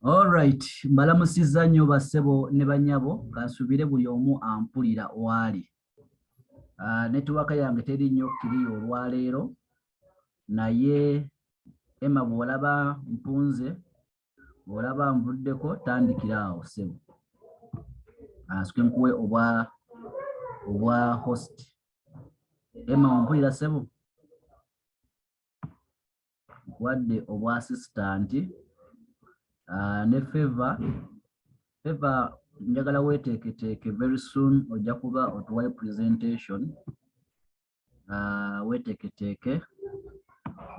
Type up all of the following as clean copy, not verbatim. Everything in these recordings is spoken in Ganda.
All right, mbalamusiza nnyo bassebo ne bannyabo kansubire buli omu ampulira wali. Netiwaka yange teri nnyo kiri olwaleero naye Emma bw'olaba mpunze bw'olaba nvuddeko tandikira awo ssebo. Nsike nkuwe obwa host. Emma ompulira ssebo? Nkuwadde obwa assistant. Ne Favor njagala weeteeketeeke very soon ojja kuba otuwaye presentation. Weeteeketeeke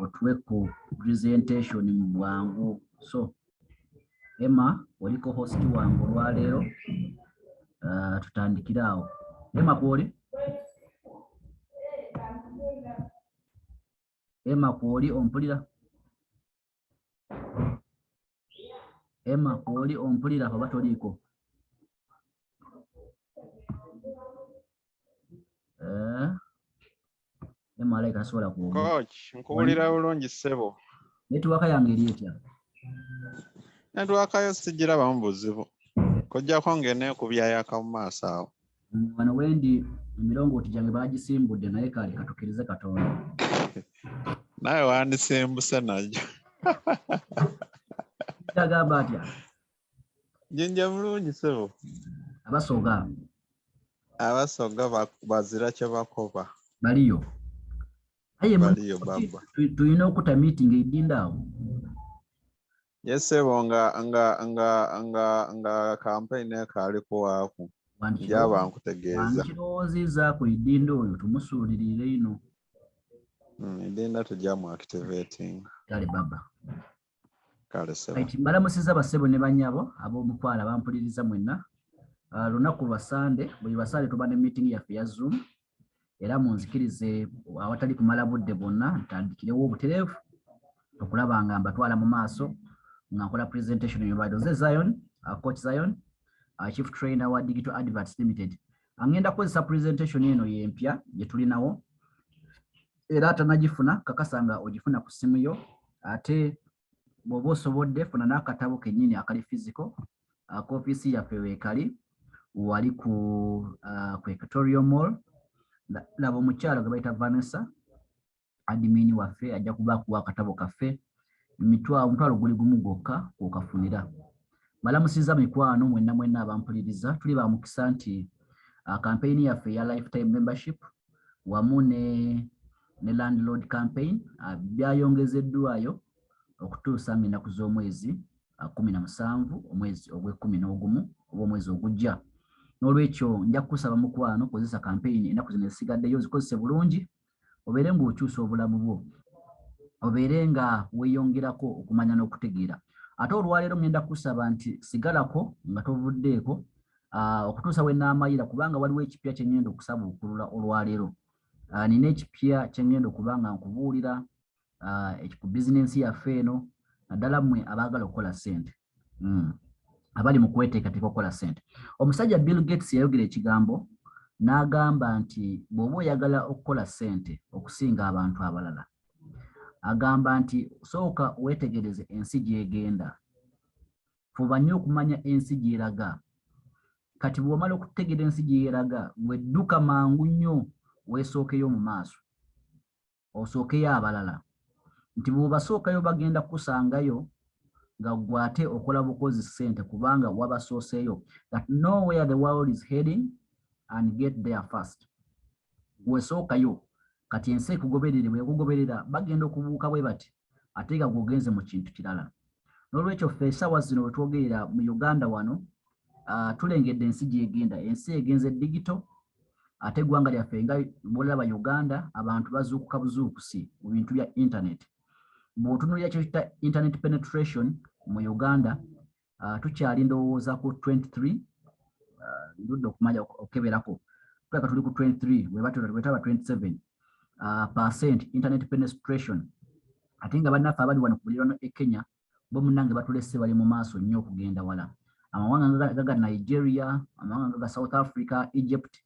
otuwe ku presentation mu bwangu. So Emma oliko host wange olwaleero, tutandikire awo. Emma kwoli? Emma kwoli ompulira? Emma kwoli ompulira oba toliiko? Emma alabika tasobola kwogera. Coach, nkuwulira bulungi ssebo. Netiwaka yange eri etya? Netiwaka yo sigirabamu buzibu. Kojjako ng'eneekubyayaka mu maaso awo. Wano wendi emirongooti gyange baagisimbudde naye kale katukirize Katonda. Nawe wandisimbuse nagyo. Kyagamba atya? Jinja bulungi ssebo. Abasoga bazira kye bakoba. Baliyo. Baliyo baba. Tulina okuta meeting eidinda awo. Yes ssebo nga campaign ekaliko waaku. Njaba nkutegeeza. Nkirowooziza ku idinda oyo tumusuulirire ino. Idinda tujjamu activating. Kale baba. Kale ssebo. Right, mbalamusiza bassebo ne bannyabo ab'omukwala bampuliriza mwenna. Lunaku lwa Sande, buli Basande tuba ne meeting yaffe ya Zoom. Era munzikirize awatali kumala budde bonna ntandikirewo obutereevu okulaba nga mbatwala mu maaso nga nkola presentation y'obadoze Zion, Coach Zion, Chief Trainer wa Digital Adverts Limited. Angenda kukozesa presentation eno y'empya gye tulinawo. Era atanagifuna kakasa nga ogifuna ku ssimu yo. Ate bw'oba osobodde funa n'akatabo kennyini akali physical. Ku ofiisi yaffe weekali wali ku Equatorial Mall. Laba omukyala gwe bayita Vanessa admin waffe ajja kuba kuwa akatabo kaffe omutwalo guli gumu gwokka okukafunira. Balamusiza mikwano mwenna abampuliriza. Tuli ba mukisa nti campaign yaffe ya lifetime membership wamu ne landlord campaign byayongezeddwayo okutuusa ng'ennaku z'omwezi 17 omwezi ogw'Ekkumi n'ogumu oba omwezi ogujja. N'olwekyo nja kukusaba mukwano kozesa campaign ennaku zino ezisigaddeyo zikozese bulungi, obeere ng'okyusa obulamu bwo, obeere nga weeyongerako okumanya n'okutegeera. Ate olwaleero ngenda kusaba nti sigalako nga tovuddeeko okutuusa we naamayira, kubanga waliwo ekipya kye ngenda okusaba okulula olwaleero. Nina ekipya kye ngenda okuba nga nkubuulira ku bizinensi yaffe eno, naddala mmwe abaagala okukola ssente. Abali mu kweteekateeka okukola ssente. Omusajja Bill Gates yayogera ekigambo n'agamba nti bw'oba oyagala okukola ssente okusinga abantu abalala, agamba nti sooka weetegereze ensi gy'egenda. Fuba nnyo okumanya ensi gy'eraga. Kati bw'omala okutegeera ensi gy'eraga, wedduka mangu nnyo weesookeyo mu maaso, osookeyo abalala. Nti bw'obasookayo bagenda kusangayo nga ggwe ate okola bukozi ssente kubanga wabasooseeyo. That know where the world is heading and get there first. Weesookayo. Kati ensi ekugoberere bw'ekugoberera bagenda okubuuka bwe bati ate nga gw'ogenze mu kintu kirala. N'olwekyo ffe essaawa zino we twogerera mu Uganda wano tulengedde ensi gy'egenda. Ensi egenze digital, ate eggwanga lyaffe nga bw'olaba Uganda abantu bazuukuka buzuukusi mu bintu bya internet. Bw'otunuulira kyo kita internet penetration mu Uganda tukyali ndowooza ku 23 ndudde okumanya okeberako. Tuleka tuli ku 23 wetaba 27 % internet penetration. Ate nga bannaffe abali wano ku bulirano e Kenya bo munnange batulese bali mu maaso nnyo okugenda wala. Amawanga gaga Nigeria, amawanga gaga South Africa, Egypt,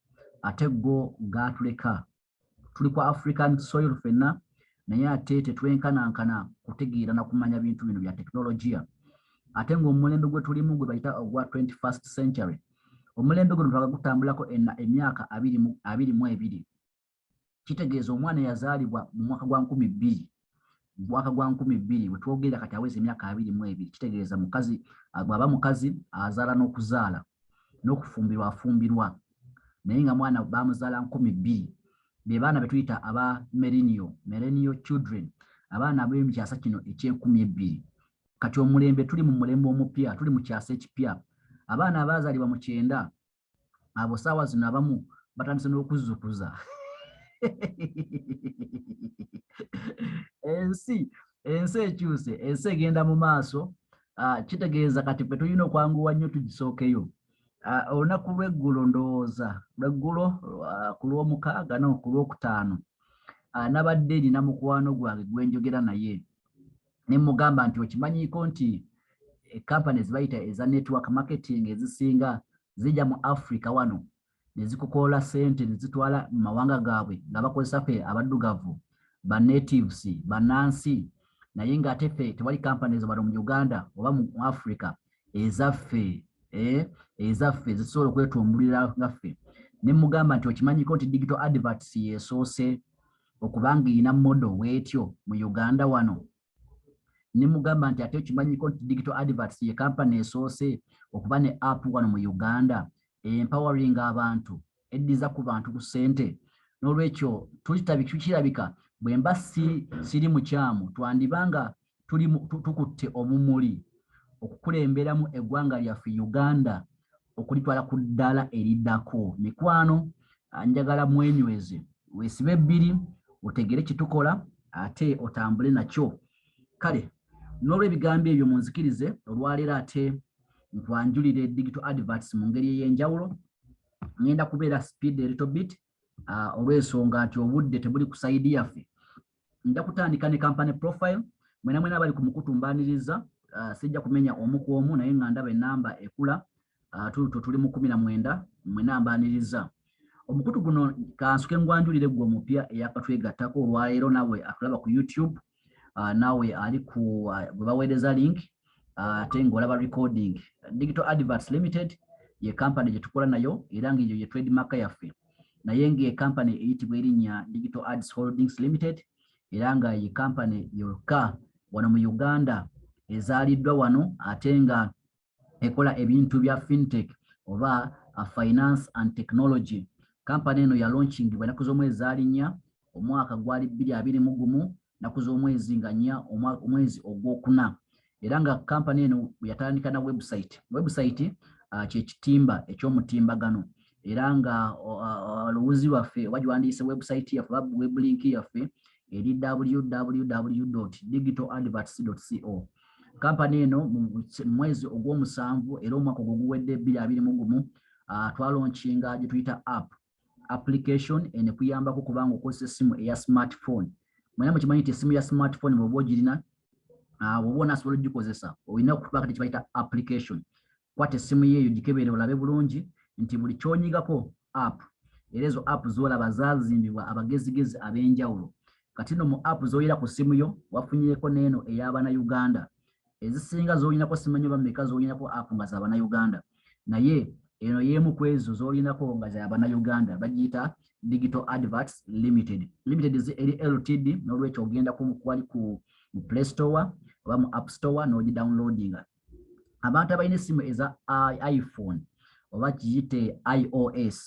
ate go gaatuleka. Tuli ku African soil fenna naye ate tetwenkanankana kutegeera na kumanya bintu bino bya teknologiya. ate ng'omulembe gwe tulimu gwe bayita ogwa 21st century omulembe guno twagagutambulako emyaka 22 kitegeeza omwana yazaalibwa mu mwaka gwa 2000 we twogerera kati aweza emyaka 22 kitegeeza mukazi bw'aba mukazi azaala n'okuzaala n'okufumbirwa afumbirwa naye nga mwana bamuzaala 2000 be baana be tuyita aba millennial children abaana ab'omu kyasa kino eky'2000 kati omulembe tuli mu mulembe omupya tuli mu kyasa ekipya abaana abaazaalibwa mu 9 abo saawa zino abamu batandise n'okuzzukuza ensi ekyuse ensi egenda mu maaso kitegeeza kati ffe tulina okwanguwa nnyo tugisookeyo olunaku lw'eggulo ndowooza lw'eggulo ku lw'omukaaga no ku lw'okutaano nabadde erina mukwano gwange gwenjogera naye ne mugamba nti okimanyiiko nti kampani zibayita eza network marketing ezisinga zijja mu Africa wano ne zikukoola ssente ne zitwala mu mawanga gaabwe nga bakozesa ffe abaddugavu ba natives bannansi naye ng'ate ffe tewali kampani ezo bano mu Uganda oba mu Africa ezaffe zisobola okwetumbulira ngaffe ne mugamba nti okimanyiiko nti digital adverts yeesoose okubanga erina model weetyo mu Uganda wano ne mugamba nti ate okimanyiiko nti digital adverts ye kampani esoose okuba ne app wano mu Uganda empowering abantu eddiza ku bantu ku ssente n'olwekyo kirabika bwe mba siri mukyamu twandibanga tukutte omumuli okukulemberamu eggwanga lyaffe Uganda okulitwala ku ddala eriddako mikwano njagala mwenyweze weesibe ebbiri otegere kitukola ate otambule nakyo kale n'olw'ebigambo ebyo munzikirize olwaleero ate nkwanjulire digital adverts mu ngeri ey'enjawulo ngenda kubeera speed a little bit olw'ensonga nti obudde tebuli ku sayidi yaffe nja kutandika ne company profile mwena abali ku mukutumbaniriza sijja kumenya omu ku omu naye nga ndaba ennamba ekula tuli mu 19 mwena mbaniriza omukutu guno kansuke ngwanjulire gwe omupya eyakatwegattako olwaleero nawe akulaba ku YouTube nawe ali ku bwe baweereza link ate ng'olaba recording digital adverts limited ye company gye tukola nayo era ng'eyo ye trademark yaffe naye ng'e company eyitibwa erinnya digital ads holdings limited era nga ye company yokka wano mu Uganda ezaaliddwa wano ate nga ekola ebintu bya fintech oba finance and technology company eno ya launching bw'ennaku z'omwezi zaalinya omwaka gwali 2021 nnaku z'omwezi nga nnya omwezi ogwokuna era nga company eno yatandika na website kyekitimba eky'omutimbagano era nga oluwuzi lwaffe oba giwandiise website yaffe oba web link yaffe eri www.digitaladverts.co company eno mu mwezi ogw'omusanvu era omwaka ogwo guwedde 2021 twalaunchinga gye tuyita application ene kuyambako kubanga okozesa essimu eya smartphone mwena mukimanyi nti essimu ya smartphone bw'oba ogirina bw'oba onaasobola ogikozesa olina okuba kati kibayita application kwata essimu yeeyo gikebere olabe bulungi nti buli kyonyigako app era ezo app zolaba zaazimbibwa abagezigezi ab'enjawulo kati no mu app zoyira ku ssimu yo wafunyeko n'eno ey'abannayuganda ezisinga z'olinako simanyi oba mmeka z'olinako app nga z'abannayuganda naye eno y'emu ku ezo z'olinako nga z'abannayuganda bagiyita digital adverts limited eri ltd n'olwekyo ogenda kwali ku play store oba mu app store n'ogidownloadinga abantu abalina essimu eza iphone oba kiyite iOS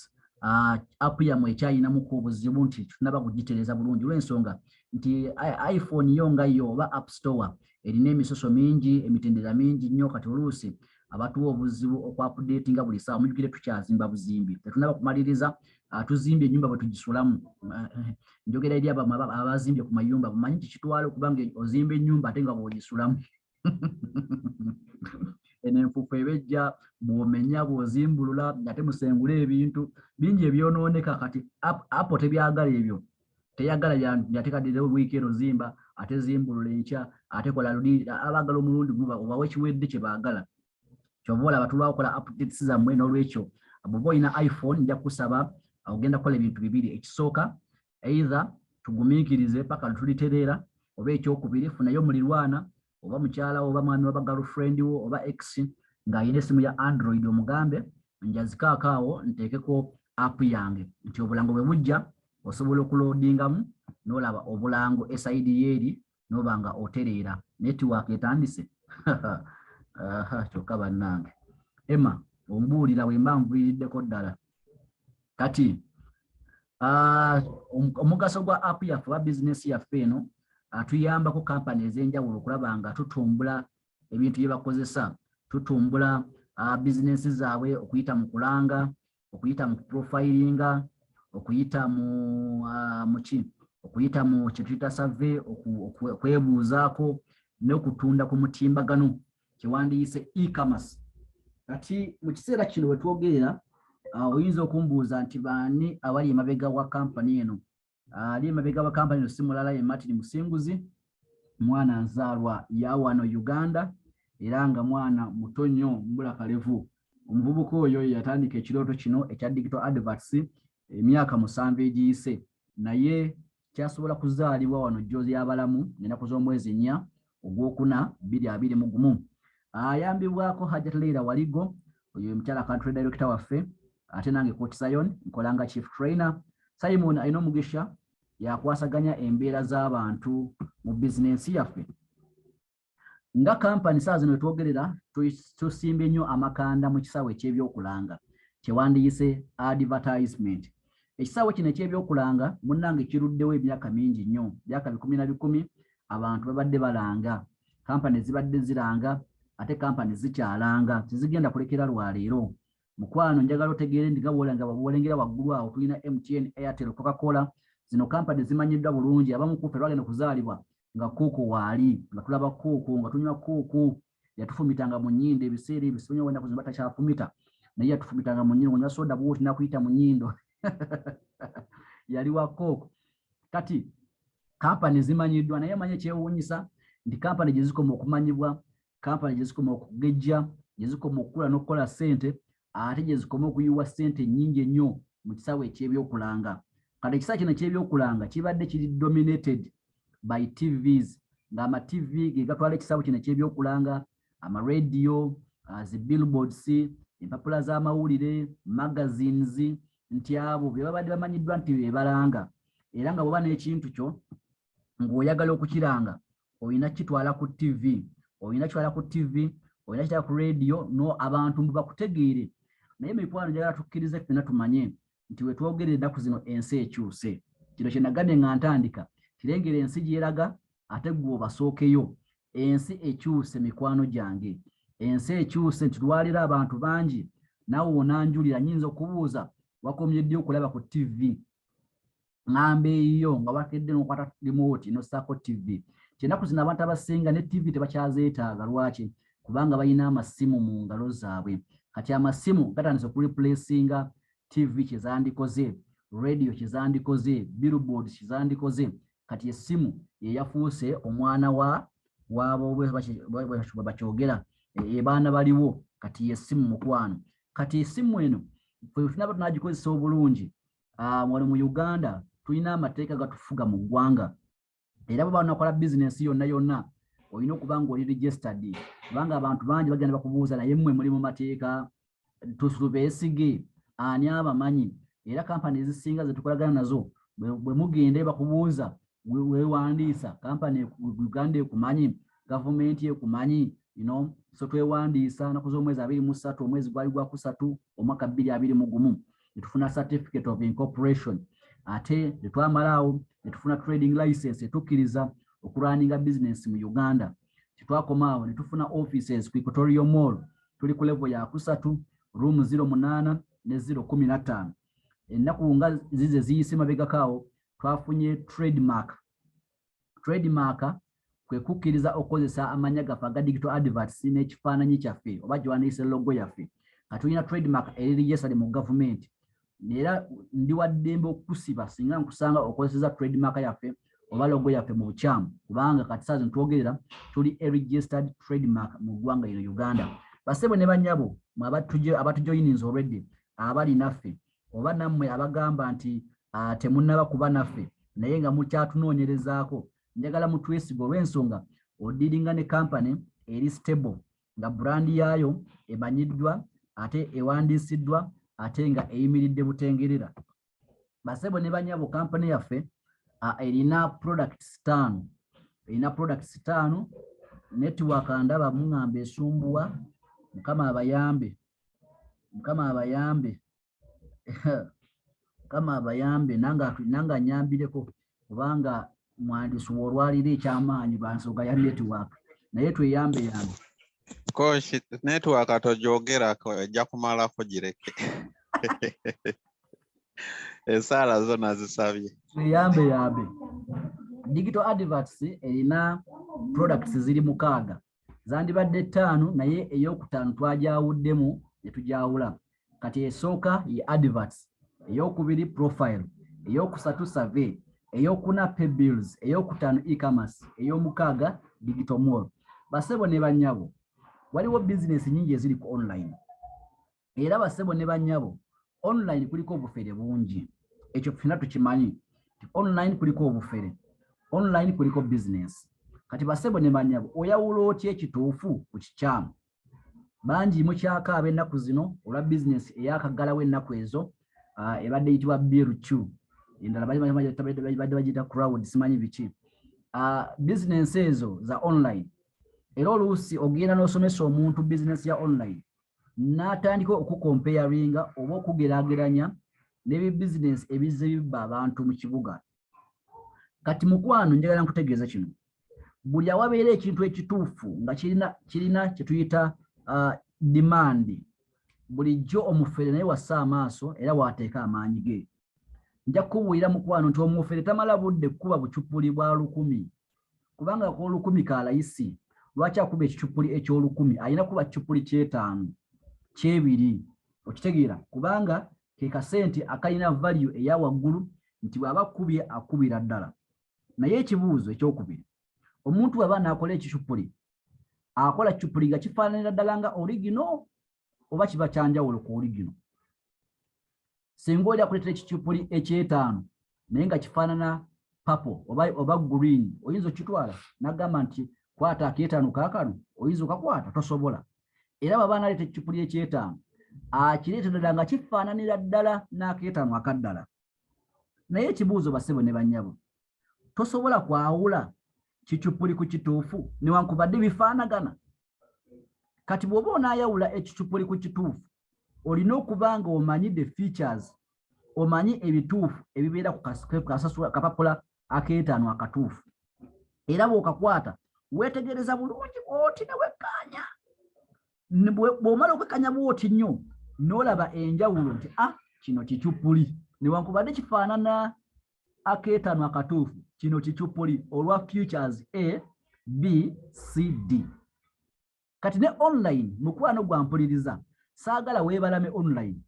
app yammwe ekyayinamuku obuzibu nti tunaba kugitereza bulungi olw'ensonga nti iphone yo nga yo oba app store erina emisoso mingi emitendera mingi nnyo kati oluusi abatuwa obuzibu okwapudetinga buli ssaawa mujjukire tukyazimba buzimbi tetunaba kumaliriza tuzimbye ennyumba bwe tugisulamu njogera eri abazimbye ku mayumba bumanyi nti kitwala okubanga ozimba ennyumba ate nga bw'ogisulamu eno enfuufu ebejja bw'omenya bw'ozimbulula ate musengula ebintu bingi ebyonooneka kati apo tebyagala ebyo teyagala yatekadderewo wiiki eno zimba ate zimbulula enkya ate kola luli abaagala omulundi guba obawe ekiwedde kye baagala kyova olaba tulwawo okukola updates zammwe n'olwekyo bw'oba olina iphone nja kusaba ogenda kukola ebintu bibiri ekisooka either tugumiikirize paka lutulitereera oba ekyokubiri funayo mulirwana oba mukyala oba mwami oba girlfriend wo oba ex nga ayina essimu ya Android omugambe njazikaakaawo nteekeko app yange nti obulango bwe bujja osobola okuloadingamu n'olaba obulango esaidi yeeri n'oba nga otereera network etandise kyokka bannange Emma ombuulira bwe mba nviiriddeko ddala kati omugaso gwa app yaffe oba bizinesi yaffe eno tuyambako kampani ez'enjawulo okulaba nga tutumbula ebintu bye bakozesa tutumbula bizinesi zaabwe okuyita mu kulanga okuyita mu profilinga okuyita okuyita mu kyetuyita survey okwebuuzaako n'okutunda ku mutimbagano kyewandiyise e-commerce. Kati mu kiseera kino we twogerera oyinza okumbuuza nti baani abali emabega wa kampani eno. Ali emabega wa kampani eno si mulala ye Martin Musinguzi, mwana nzaalwa ya wano Uganda era nga mwana muto nnyo mbula kalevu. Omuvubuka oyo yatandika ekirooto kino ekya digital adverts emyaka 7 egiyise, naye kyasobola kuzaalibwa wano Joozi y'abalamu n'ennaku z'omwezi 4 Ogwokuna 2021. Ayambibwako Hajat Leila Waligo, oyo mukyala country director waffe, ate nange Coach Zion nkolanga chief trainer. Simon alina omugisha yakwasaganya embeera z'abantu mu bizinensi yaffe. Nga kampani saa zino twogerera tusimbye nnyo amakanda mu kisaawe eky'ebyokulanga kyewandiyise advertisement. Ekisaawe kino eky'ebyokulanga munnange kiruddewo emyaka mingi nnyo, myaka 10 abantu babadde balanga, kampani zibadde ziranga ate kampani zikyalanga, tezigenda kulekera lwaleero. Mukwano njagala otegeere ndi nga bwolengera waggulu awo tulina MTN, Airtel, Coca-Cola. Zino kampani zimanyiddwa bulungi. Abamu ku ffe twagenda kuzaalibwa nga Coco waali, nga tulaba Coco, nga tunywa Coco, yatufumitanga mu nnyindo ebiseera ebisinya wenda kuzimba takyafumita, naye yatufumitanga mu nnyindo, nga soda bwoti nakuyita mu nnyindo yali wa Coco. Kati kampani zimanyiddwa, naye manye kyewuunyisa nti kampani gye zikoma okumanyibwa, kampani gye zikoma okugejja, gye zikoma okukula n'okukola ssente, ate gye zikoma okuyiwa ssente nnyingi ennyo mu kisaawe eky'ebyokulanga. Kati ekisaawe kino eky'ebyokulanga kibadde kiri dominated by TVs, ng'ama TV ge gatwala ekisaawe kino eky'ebyokulanga, ama-radio, zi billboards, empapula z'amawulire, magazines, nti abo be babadde bamanyiddwa nti be balanga. Era nga bw'oba n'ekintu kyo ng'oyagala okukiranga, oyina kitwala ku TV, oyina kitwala ku TV, oyina kitwala ku radio, no abantu bakutegeere. Naye mikwano njagala tukkirize ffenna tumanye nti we twogerera ennaku zino ensi ekyuse. Kino kye nagambye nga ntandika, kirengera ensi gyeraga ate gwe obasookeyo. Ensi ekyuse mikwano gyange, ensi ekyuse nti lwaliro abantu bangi, naawe onanjulira nnyinza okubuuza wakomye ddi okulaba ku TV. Ng'ambe eyo nga wakedde n'okwata remote n'ossaako TV. Kyennaku zino abantu abasinga ne TV tebakyazeetaaga. Lwaki? Kubanga balina amasimu mu ngalo zaabwe. Kati amasimu gatandise okureplacinga TV kyezandikoze, radio kyezandikoze, billboard kyezandikoze. Kati essimu ye yafuuse omwana wabo bwe bakyogera, baana baliwo, kati yessimu mukwano. Kati essimu eno ffe tunaba tunagikozesa obulungi. Wano mu Uganda tulina amateeka gatufuga mu ggwanga, era bwe banakola bizinensi yonna olina okuba ng'oli registered, kubanga abantu bangi bagenda bakubuuza naye mmwe muli mu mateeka, beesige, ani abamanyi? Era kampani ezisinga ze tukolagana nazo bwe mugende bakubuuza weewandiisa, kampani Uganda ekumanyi, gavumenti ekumanyi, so twewandiisa nnaku z'omwezi 23, omwezi gwali gwa 3 omwaka 2021 ne tufuna certificate of incorporation. Ate ne twamalaawo ne tufuna trading license etukkiriza okulwaninga business mu Uganda. Tetwakomaawo ne tufuna offices ku Equatorial Mall, tuli ku level ya 3, room 08 ne 015. Ennaku nga zize ziyise mabegakaawo twafunye trademark. Trademark kwe kukkiriza okukozesa amanya gaffe aga digital adverts n'ekifaananyi kyaffe oba gyewandiyise logo yaffe. Katulina trademark eri registered mu government. Era ndi wa ddembe okukusiba singa nkusanga okozeseza trademark yaffe oba logo yaffe mu bukyamu, kubanga kati saa zino twogerera tuli registered trademark mu ggwanga lino Uganda. Basebo ne bannyabo abatujoyininze already abali naffe, oba nammwe abagamba nti temunnaba kuba naffe naye nga mukyatunoonyerezaako, njagala mutwesiga olw'ensonga odiringa ne company eri stable nga brand yayo emanyiddwa ate ewandiisiddwa ate nga eyimiridde butengerera. Basebo ne banyabo company yaffe erina products 5. Erina products 5. Network ndaba muŋŋamba esumbuwa. Mukama abayambe. Mukama abayambe. Mukama abayambe nanga nyambireko kubanga mwandisu olwalira ekyamaanyi bansonga ya network. Naye tweyambe yambe. Coach, network atojogerako ejja kumalako gireke. Esala zona zisabye. Tweyambe. Digital adverts erina products ziri 6. Zandibadde 5 naye ey'okutaano twajawuddemu ne tujawula. Kati esooka ye adverts, ey'okubiri profile, ey'okusatu survey, ey'okuna pay bills, ey'okutaano e-commerce, ey'omukaaga digital mall. Basebo ne bannyabo waliwo business nyingi eziri ku online. Era basebo ne bannyabo online kuliko obufere bungi. Ekyo ffenna tukimanyi. Online kuliko obufere. Online kuliko business. Kati basebo ne bannyabo oyawula otya ekituufu ku kikyamu. Bangi mukyakaaba ennaku zino olwa business eyakaggalawo ennaku ezo ebadde eyitibwa BRQ. Endala badde bagiyita crowd simanyi biki. Business ezo za online. Era oluusi ogenda n'osomesa omuntu business ya online n'atandika okukomparinga oba okugeraageranya n'ebi business ebizibba abantu mu kibuga. Kati mukwano njagala nkutegeeza kino. Buli awabeera ekintu ekituufu nga kirina kye tuyita demand. Bulijjo omufere naye wassa amaaso era waateeka amaanyi ge. Nja kubuulira mukwano nti omufere tamala budde kuba bucupuli bwa 100. Kubanga ko 100 kalayisi. Lwaki akuba ekicupuli eky'olukumi alina kuba kicupuli 5, 2. Okitegeera kubanga ke kasente akalina value eya waggulu nti bw'aba kubye akubira ddala. Naye ekibuuzo ekyokubiri, omuntu aba n'akola ekicupuli akola kicupuli nga kifaananira ddala nga original oba kiba kyanjawulo ku original. Singa oli akuleetera ekicupuli ky'5 naye nga kifaanana purple oba green, oyinza okitwala n'agamba nti kwata ake5 kaakano, oyinza okakwata tosobola. Era baba naleeta ekicupuli ky'5 akireeta ddala nga kifaananira ddala n'ake5 akaddala. Naye ekibuuzo basebo ne bannyabo, tosobola kwawula kicupuli ku kituufu newankubadde bifaanagana. Kati bw'oba onaayawula ekicupuli ku kituufu olina okuba nga omanyi the features, omanyi ebituufu ebibeera ku kapapula ake5 akatuufu. Era bw'okakwata weetegereza bulungi bw'oti ne wekkaanya. Bw'omala okwekkaanya bw'oti nnyo n'olaba enjawulo nti kino kicupuli newankubadde kifaanana ake5 akatuufu, kino kicupuli olwa features A, B, C, D. Kati ne online mukwano gwampuliriza saagala weebalame online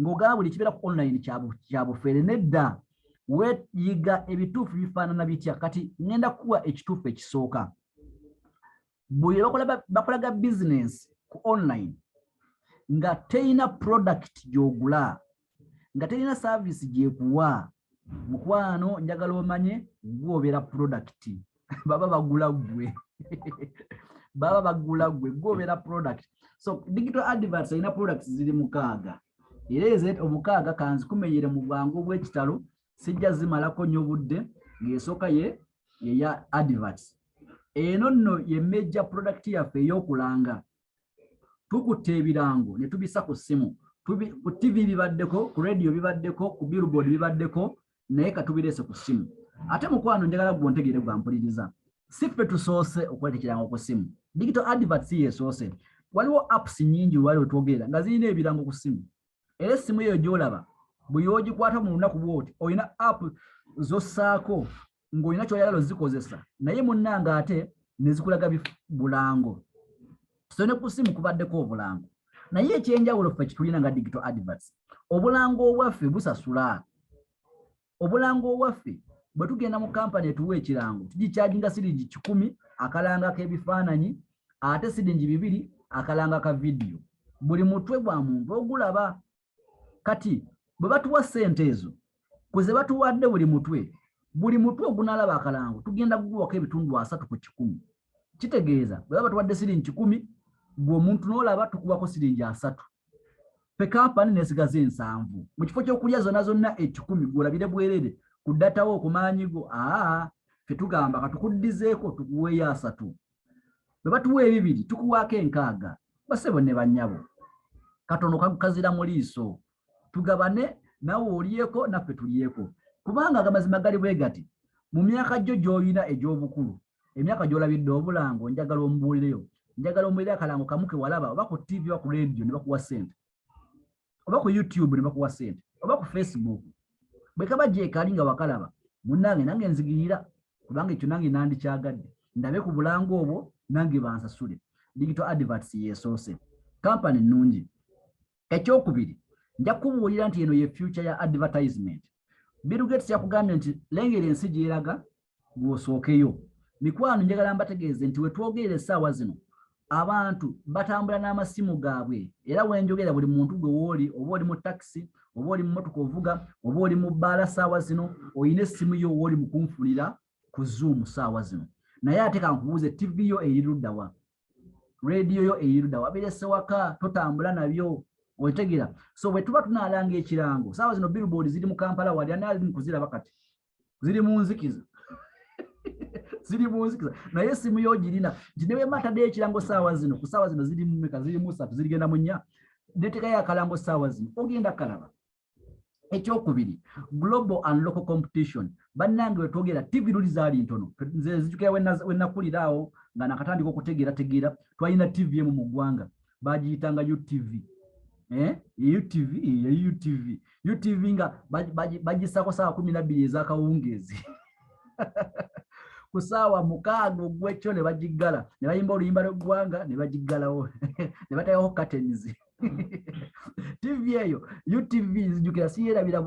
ng'ogamba buli kibeera ku online kya bufere. Nedda weeyiga ebituufu bifaanana bitya. Kati ngenda kuwa ekituufu ekisooka. Buli bakolaga business ku online nga teyina product gy'ogula, nga teyina service gy'ekuwa, mukwano njagala omanye gw'obeera product. Baba bagula gwe. Baba bagula gwe, gw'obeera product. So digital adverts erina products ziri 6. Era ezo omukaaga kanzikumenyere mu bwangu bw'ekitalo sijja zimalako nnyo budde. Ng'esooka ye ya adverts. Eno nno ye major product yaffe ey'okulanga. Tukutte ebirango ne tubisa ku ssimu. Ku TV bibaddeko, ku radio bibaddeko, ku billboard bibaddeko, naye katubireese ku ssimu. Ate mukwano njagala gwontegere gwampuliriza. Si ffe tusoose okweta ekirango ku ssimu. Digital adverts yeesoose. Waliwo apps nyingi lwali wetwogerera nga zirina ebirango ku ssimu. Era essimu eyo gy'olaba bwe y'ogikwata mu lunaku bw'oti olina app z'ossaako ng'olina ky'oyagala ozikozesa, naye munnange ate ne zikulaga bulango. So ne ku ssimu kubaddeko obulango. Naye ekyenjawulo ffe kitulina nga digital adverts, obulango obwaffe busasula. Obulango obwaffe bwe tugenda mu kampani etuwa ekirango tugikyajinga siringi 10 akalanga k'ebifaananyi, ate siringi 2 akalanga ka vidiyo. Buli mutwe gwa muntu ogulaba. Kati bwe batuwa ssente ezo kuze batuwadde buli mutwe ogunaalaba akalango tugenda kuguwako ebitundu 3 ku 100. kitegeeza bwe tuwadde siringi 10 gwe omuntu n'olaba tukubako siringi 3 pe kampani nesigaze 7 mu kifo ky'okulya zonna 10 gwolabire bwerere ku data wo okumaanyigo fe tugamba katukuddizeeko tukuweeyo 3 bwe batuwa 2 tukuwaako 6 basebo ne bannyabo katono kazira mu liiso tugabane nawe olyeko naffe tulyeko kubanga amazima gali bwe gati mu myaka gyo gy'olina egy'obukulu emyaka gy'olabidde obulango njagala omubuulireyo njagala omubuulire akalango kamuke walaba oba ku TV oba ku radio ne bakuwa ssente oba ku YouTube ne bakuwa ssente oba ku Facebook bwe kaba gyekali nga wakalaba munnange nange nzigirira kubanga ekyo nange nandikyagadde ndabe ku bulango obwo nange bansasule digital adverts yesoose kampani nnungi ekyokubiri nja kubuulira nti eno ye future ya advertisement Bill Gates yakugambye nti lengera ensi gyeraga gwosookeyo mikwano njagala mbategeeze nti we twogerera essaawa zino abantu batambula n'amasimu gaabwe era wenjogera buli muntu gwe wooli oba oli mu taxi oba oli mu motoka ovuga oba oli mu bbaala ssaawa zino oyina essimu yo wooli mu kunfunira ku Zoom ssaawa zino naye ate kankubuuze TV yo eriruddawa radio yo eriruddawa birese waka totambula nabyo otegera so bwe tuba tunaalanga ekirango ssaawa zino billboard ziri mu Kampala wali ani mu kuziraba kati ziri mu nzikiza ziri mu nzikiza naye essimu yo girina nti ne bwe matadde ekirango ssaawa zino ku ssaawa zino ziri mu meka ziri mu 3 zirigenda mu 4 neteekayo akalango ssaawa zino ogenda kalaba ekyokubiri global and local competition bannange we twogera TV luli zaali ntono nze nzijukira we nakuliraawo nga nakatandika okutegeera twalina TV emu mu ggwanga bagiyitanga UTV UTV nga bagisaako ssaawa 12 ez'akawungeezi ku ssaawa 6 ogw'ekyo ne bagiggala ne bayimba oluyimba lw'eggwanga ne bagiggalawo ne batayaho curtains TV eyo UTV nzijukira siyerabira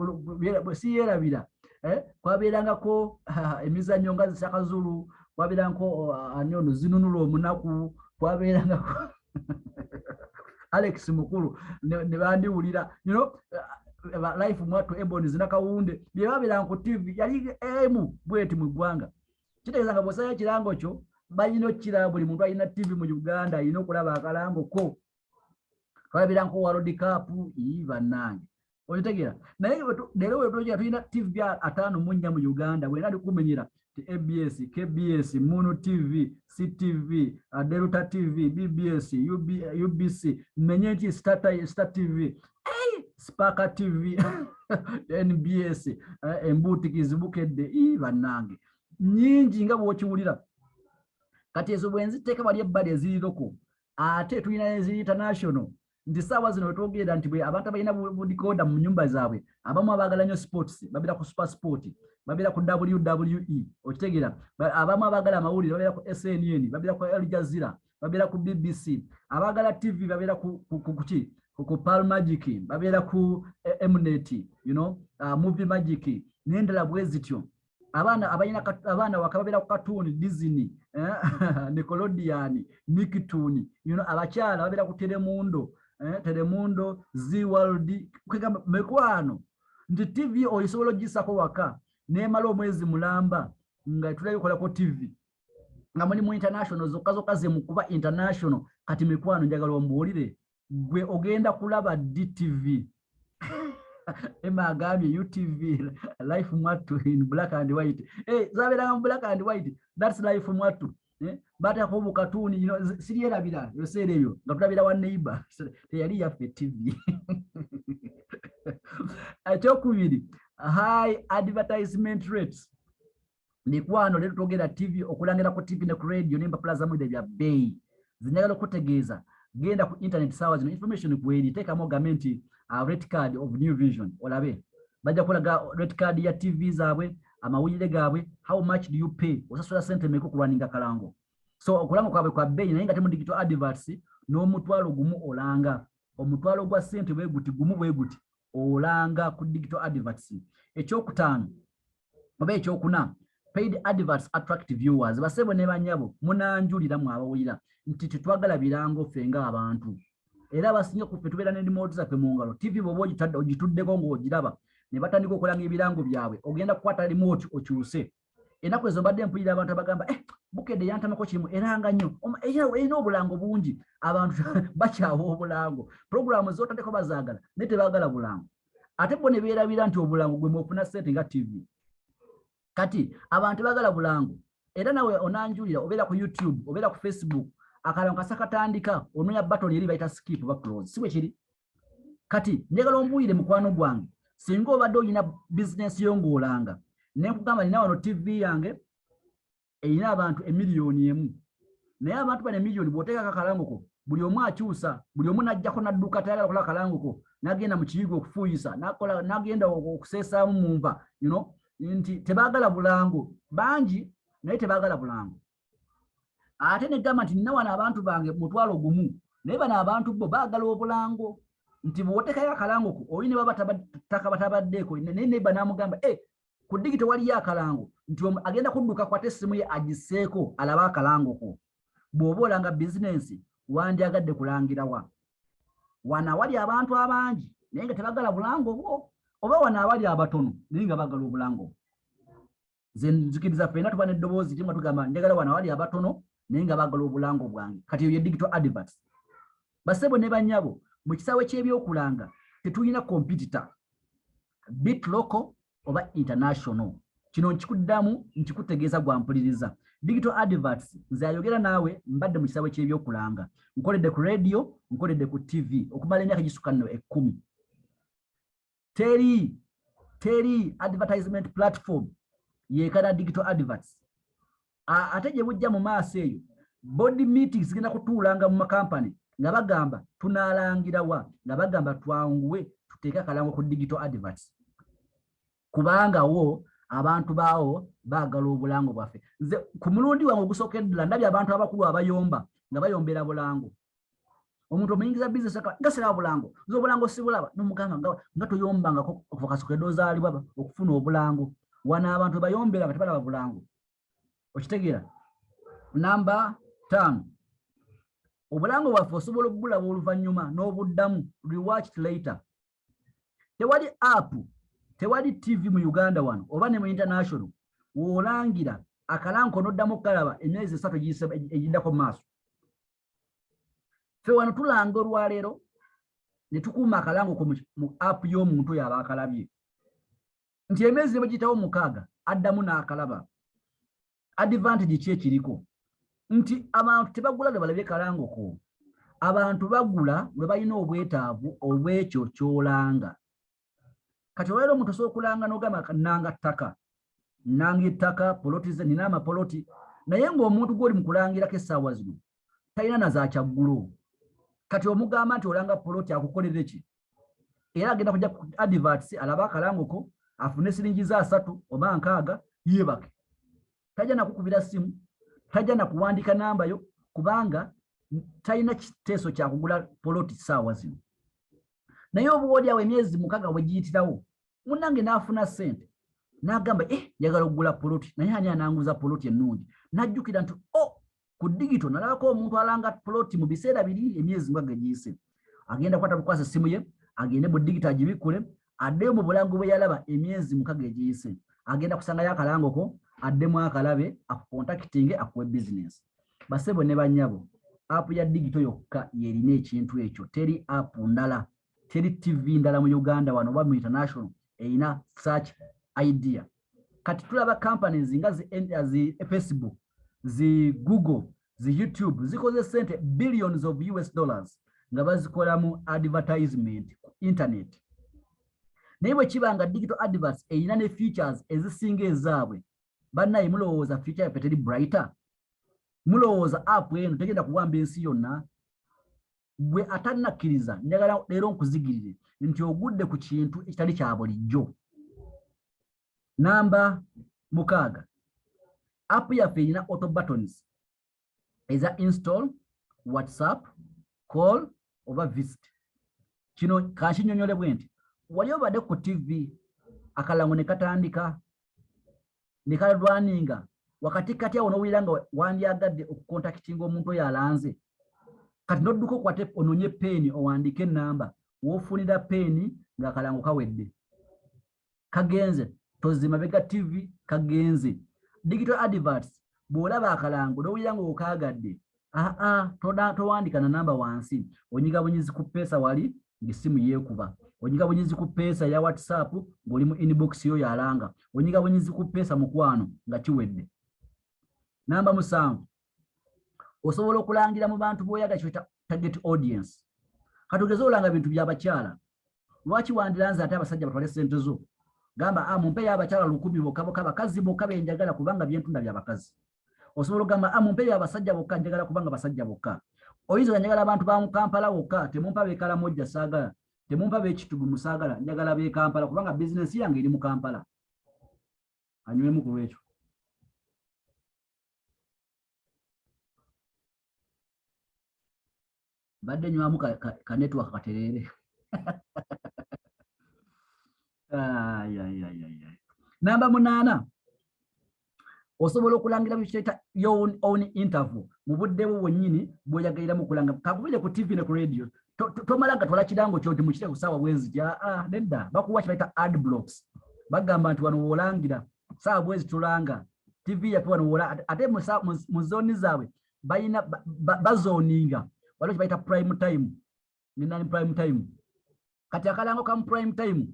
kwabeerangako emizannyo nga zisakazulu kwabeerangako ani ono zinunula omunaku kwabeerangako Alex mukulu ne bandiwulira life mwatu Ebony zinakawunde bye babeeranga ku TV yali emu bweti mu ggwanga kitegeeza nga bw'osalayo ekirango kyo balina okukiraba buli muntu alina TV mu Uganda alina okulaba akalango ko twalabirangako World Cup bannange okitegeera naye leero wetwogera tulina TV 5 mu 4 mu Uganda bwena ali kumenyera ABS, KBS, Mono TV, CTV, Delta TV, BBS, UBC, menye Star TV, Sparka TV, NBS, embuti kizibukedde bannange nyingi nga bw'okiwulira kati ezo bwenziteeka bali ebbali eziriroko ate tulina eziri international nti ssaawa zino wetwogera nti bwe abantu abalina budikoda mu nnyumba zaabwe abamu abaagala nnyo sports babeera ku super sport babeera ku WWE okitegeera abamu abaagala amawulire babeera ku SNN babeera ku Al Jazeera babeera ku BBC abaagala TV babeera ku Pearl Magic babeera ku Mnet Movie Magic n'endala bwe zityo abaana wakababeera ku Cartoon Disney Nickelodeon Nicktoon abakyala babeera ku Telemundo Z World kwegamba mekwano nti TV oyisobola ogisako waka nemala omwezi mulamba nga tulayokolako TV nga muli mu international zokka ze mukuba international kati mekwano njagala ombuulire gwe ogenda kulaba DTV Emma agambye UTV life mwatu in black and white zabeeranga mu black and white that's life mwatu batako mu katuni sirierabira yoseera ebyo nga tulabira wa neighbor teyali yaffe TV ekyokubiri high advertisement rates mikwano leero twogera TV okulangira ku TV ne ku radio n'empapula zamwide bya bbeeyi zinyagala okutegeeza genda ku internet ssaawa zino information kweri teekamu ogamenti rate card of New Vision olabe bajja kulaga rate card ya TV zaabwe amawulire gaabwe how much do you pay osasula sente meko kulwaninga kalango so okulango kwabwe kwa bbeeyi naye nga temu digital adverts n'omutwalo gumu olanga omutwalo gwa sente bweguti gumu bweguti olanga ku digital adverts ekyokutaano oba ekyokuna paid adverts attract viewers basebo ne banyabo munanjulira mu abawulira nti tetwagala birango ffe nga abantu era basinga ku ffe tubeera ne remote zaffe mu ngalo TV bw'oba ogituddeko ng'ogiraba ne batandika okulanga ebirango byabwe ogenda kukwata remote okyuse Enaku ezo mbadde mpulira abantu abagamba Bukedde yantamako kimu eranga nnyo erina obulango bungi abantu bakyawa obulango programu zotandeko bazaagala naye tebaagala bulango ate bo ne beerabira nti obulango gwe mwofuna ssente nga TV kati abantu baagala bulango era nawe onanjulira obeera ku YouTube obeera ku Facebook akalango kasakatandika onoonya batoni eri bayita skip oba close si bwe kiri kati njagala ombuulire mukwano gwange singa obadde olina bizinesi yo ng'olanga nenkugamba nina wano TV yange erina abantu emiliyoni emu naye abantu bano emiliyoni bw'oteekako akalango ko buli omu akyusa buli omu n'ajjako n'adduka tayagala kola akalango ko n'agenda mu kiyigo okufuuyisa n'agenda okuseesaamu mu nva nti tebaagala bulango bangi naye tebaagala bulango ate negamba nti nina wano abantu bange mutwalo gumu naye bano abantu bo baagala obulango nti bw'oteekayo akalango ko oli ne baba ttaka batabaddeeko naye neba n'amugamba ku digito waliyo akalango nti agenda kudduka kwate essimu ye agiseeko alaba akalango ko bw'oba olanga bizinensi wandyagadde kulangira wana awali abantu abangi naye nga tebagala bulango bwo oba wana awali abatono naye nga bagala obulango nze nzikiriza ffenna tuba n'eddoboozi timu tugamba njagala wana awali abatono naye nga bagala obulango bwange kati eyo ye digital adverts basebo ne bannyabo mu kisaawe ky'ebyokulanga tetulina competitor bit local oba international kino nkikuddamu nkikutegeeza gwampuliriza digital adverts nze ayogera naawe mbadde mu kisaawe ky'ebyokulanga nkoledde ku radio nkoledde ku TV okumala emyaka gisukka nno 10 teri advertisement platform yeekana digital adverts ate gye bujja mu maaso eyo board meetings zigenda kutuulanga mu makampani nga bagamba tunaalangira nga bagamba twanguwe tuteeke akalango ku digital adverts kubanga wo abantu baawo baagala obulango bwaffe nze ku mulundi wange ogusookeddala ndabye abantu abakulu abayomba nga bayombera bulango omuntu omuyingiza bizinesi nga siraba bulango nze obulango sibulaba nomugamba nga toyombangako okuva kasookedde ozaalibwa okufuna obulango wana abantu bayombera nga tebalaba bulango okitegeera namba 5 obulango bwaffe osobola okubulaba oluvannyuma n'obuddamu rewatched later tewali app tewali TV mu Uganda wano oba ne mu international wolangira akalango n'oddamu okalaba emyezi 3 egiddako mu maaso ffe wano tulanga olwaleero ne tukuuma akalango mu app y'omuntu oyo aba akalabye nti emyezi ne bagiyitawo 6 addamu n'akalaba advantage ki ekiriko nti abantu tebagula lwe balabye kalango ko abantu bagula lwe balina obwetaavu obwekyo kyolanga kati olwaleero omuntu osobola okulanga n'ogamba nanga ettaka poloti ze nina amapoloti naye ng'omuntu gw'oli mu kulangirako essaawa zino talina na za kyaggulo kati omugamba nti olanga poloti akukolere ki era agenda kujja ku adverts alaba akalango ko afune siringi za 3 oba 6 yeebake tajja nakukubira simu tajja nakuwandika namba yo kubanga talina kiteeso kyakugula poloti ssaawa zino naye obuwoli awo emyezi 6 bwe giyitirawo munnange n'afuna ssente n'agamba njagala okugula poloti naye ani ananguza poloti ennungi n'ajjukira nti ku digito nalabako omuntu alanga poloti mu biseera biri emyezi 6 giyise agenda kukwasa essimu ye agende mu digito agibikkule addeyo mu bulango bwe yalaba emyezi 6 egiyise agenda kusangayo akalango ko addemu akalabe akukontakitinge akuwe bizinesi basebo ne bannyabo app ya digito yokka yerina ekintu ekyo teri app ndala teri TV ndala mu Uganda wano oba mu international erina search idea kati tulaba companies nga zi Facebook zi Google zi YouTube zikoze sente billions of US dollars nga bazikola mu advertisement ku internet naye bwe kibanga digital adverts erina ne features ezisinga ezaabwe bannaye mulowooza feature yafe teri brighter mulowooza app eno tegenda kuwamba ensi yonna gwe atanakkiriza njagala leero nkuzigirire nti ogudde ku kintu ekitali kya bulijjo namba 6 app yaffe erina auto buttons eza install WhatsApp call oba visit kino kankinyonyole bwe nti wali obadde ku TV akalango ne katandika ne kalwaninga wakati kati awo n'owulira nga wandyagadde okukontakitinga omuntu oyo alanze kati n'odduka okwate ononye peeni owandiike ennamba woofunira peeni ng'akalango kawedde kagenze tozimabega TV kagenze digital adverts bw'olaba akalango n'owulira ng'okaagadde towandika na namba wansi onyiga bunyizi ku pesa wali ng'essimu yeekuba onyiga bunyizi ku pesa ya WhatsApp ng'oli mu inbox yo yalanga onyiga bunyizi ku pesa mukwano nga kiwedde. Namba 7 osobola okulangira mu bantu b'oyaga kyota target audience. Katugeze olanga bintu by'abakyala lwaki wandiranze ate abasajja batwale ssente zo gamba mumpe y'abakyala 100 bokka bakazi bokka benjagala kubanga byentunda by'abakazi. Osobola gamba mumpe y'abasajja bokka njagala kubanga basajja bokka. Oyinza njagala abantu ba mu Kampala bokka temumpa beekala mojja saagala temumpa beekitugu musaagala njagala be Kampala kubanga bizinesi yange eri mu Kampala. Anywemu ku lwekyo. Badde nywamu ka network katerere. Namba 8 osobola okulangira bikyeta your own interview mu budde bwo bwennyini bw'oyagalira mu kulanga kakubire ku TV ne ku radio tomalaga twala kirango kyo nti mukire ku ssaawa bwezi nedda bakuwa kibayita ad blocks bagamba nti wano wolangira ssaawa bwezi tulanga TV yatuwa nowola ate mu zoni zaabwe bayina bazoninga waliwo kibayita prime time ninani prime time kati akalango kamu prime time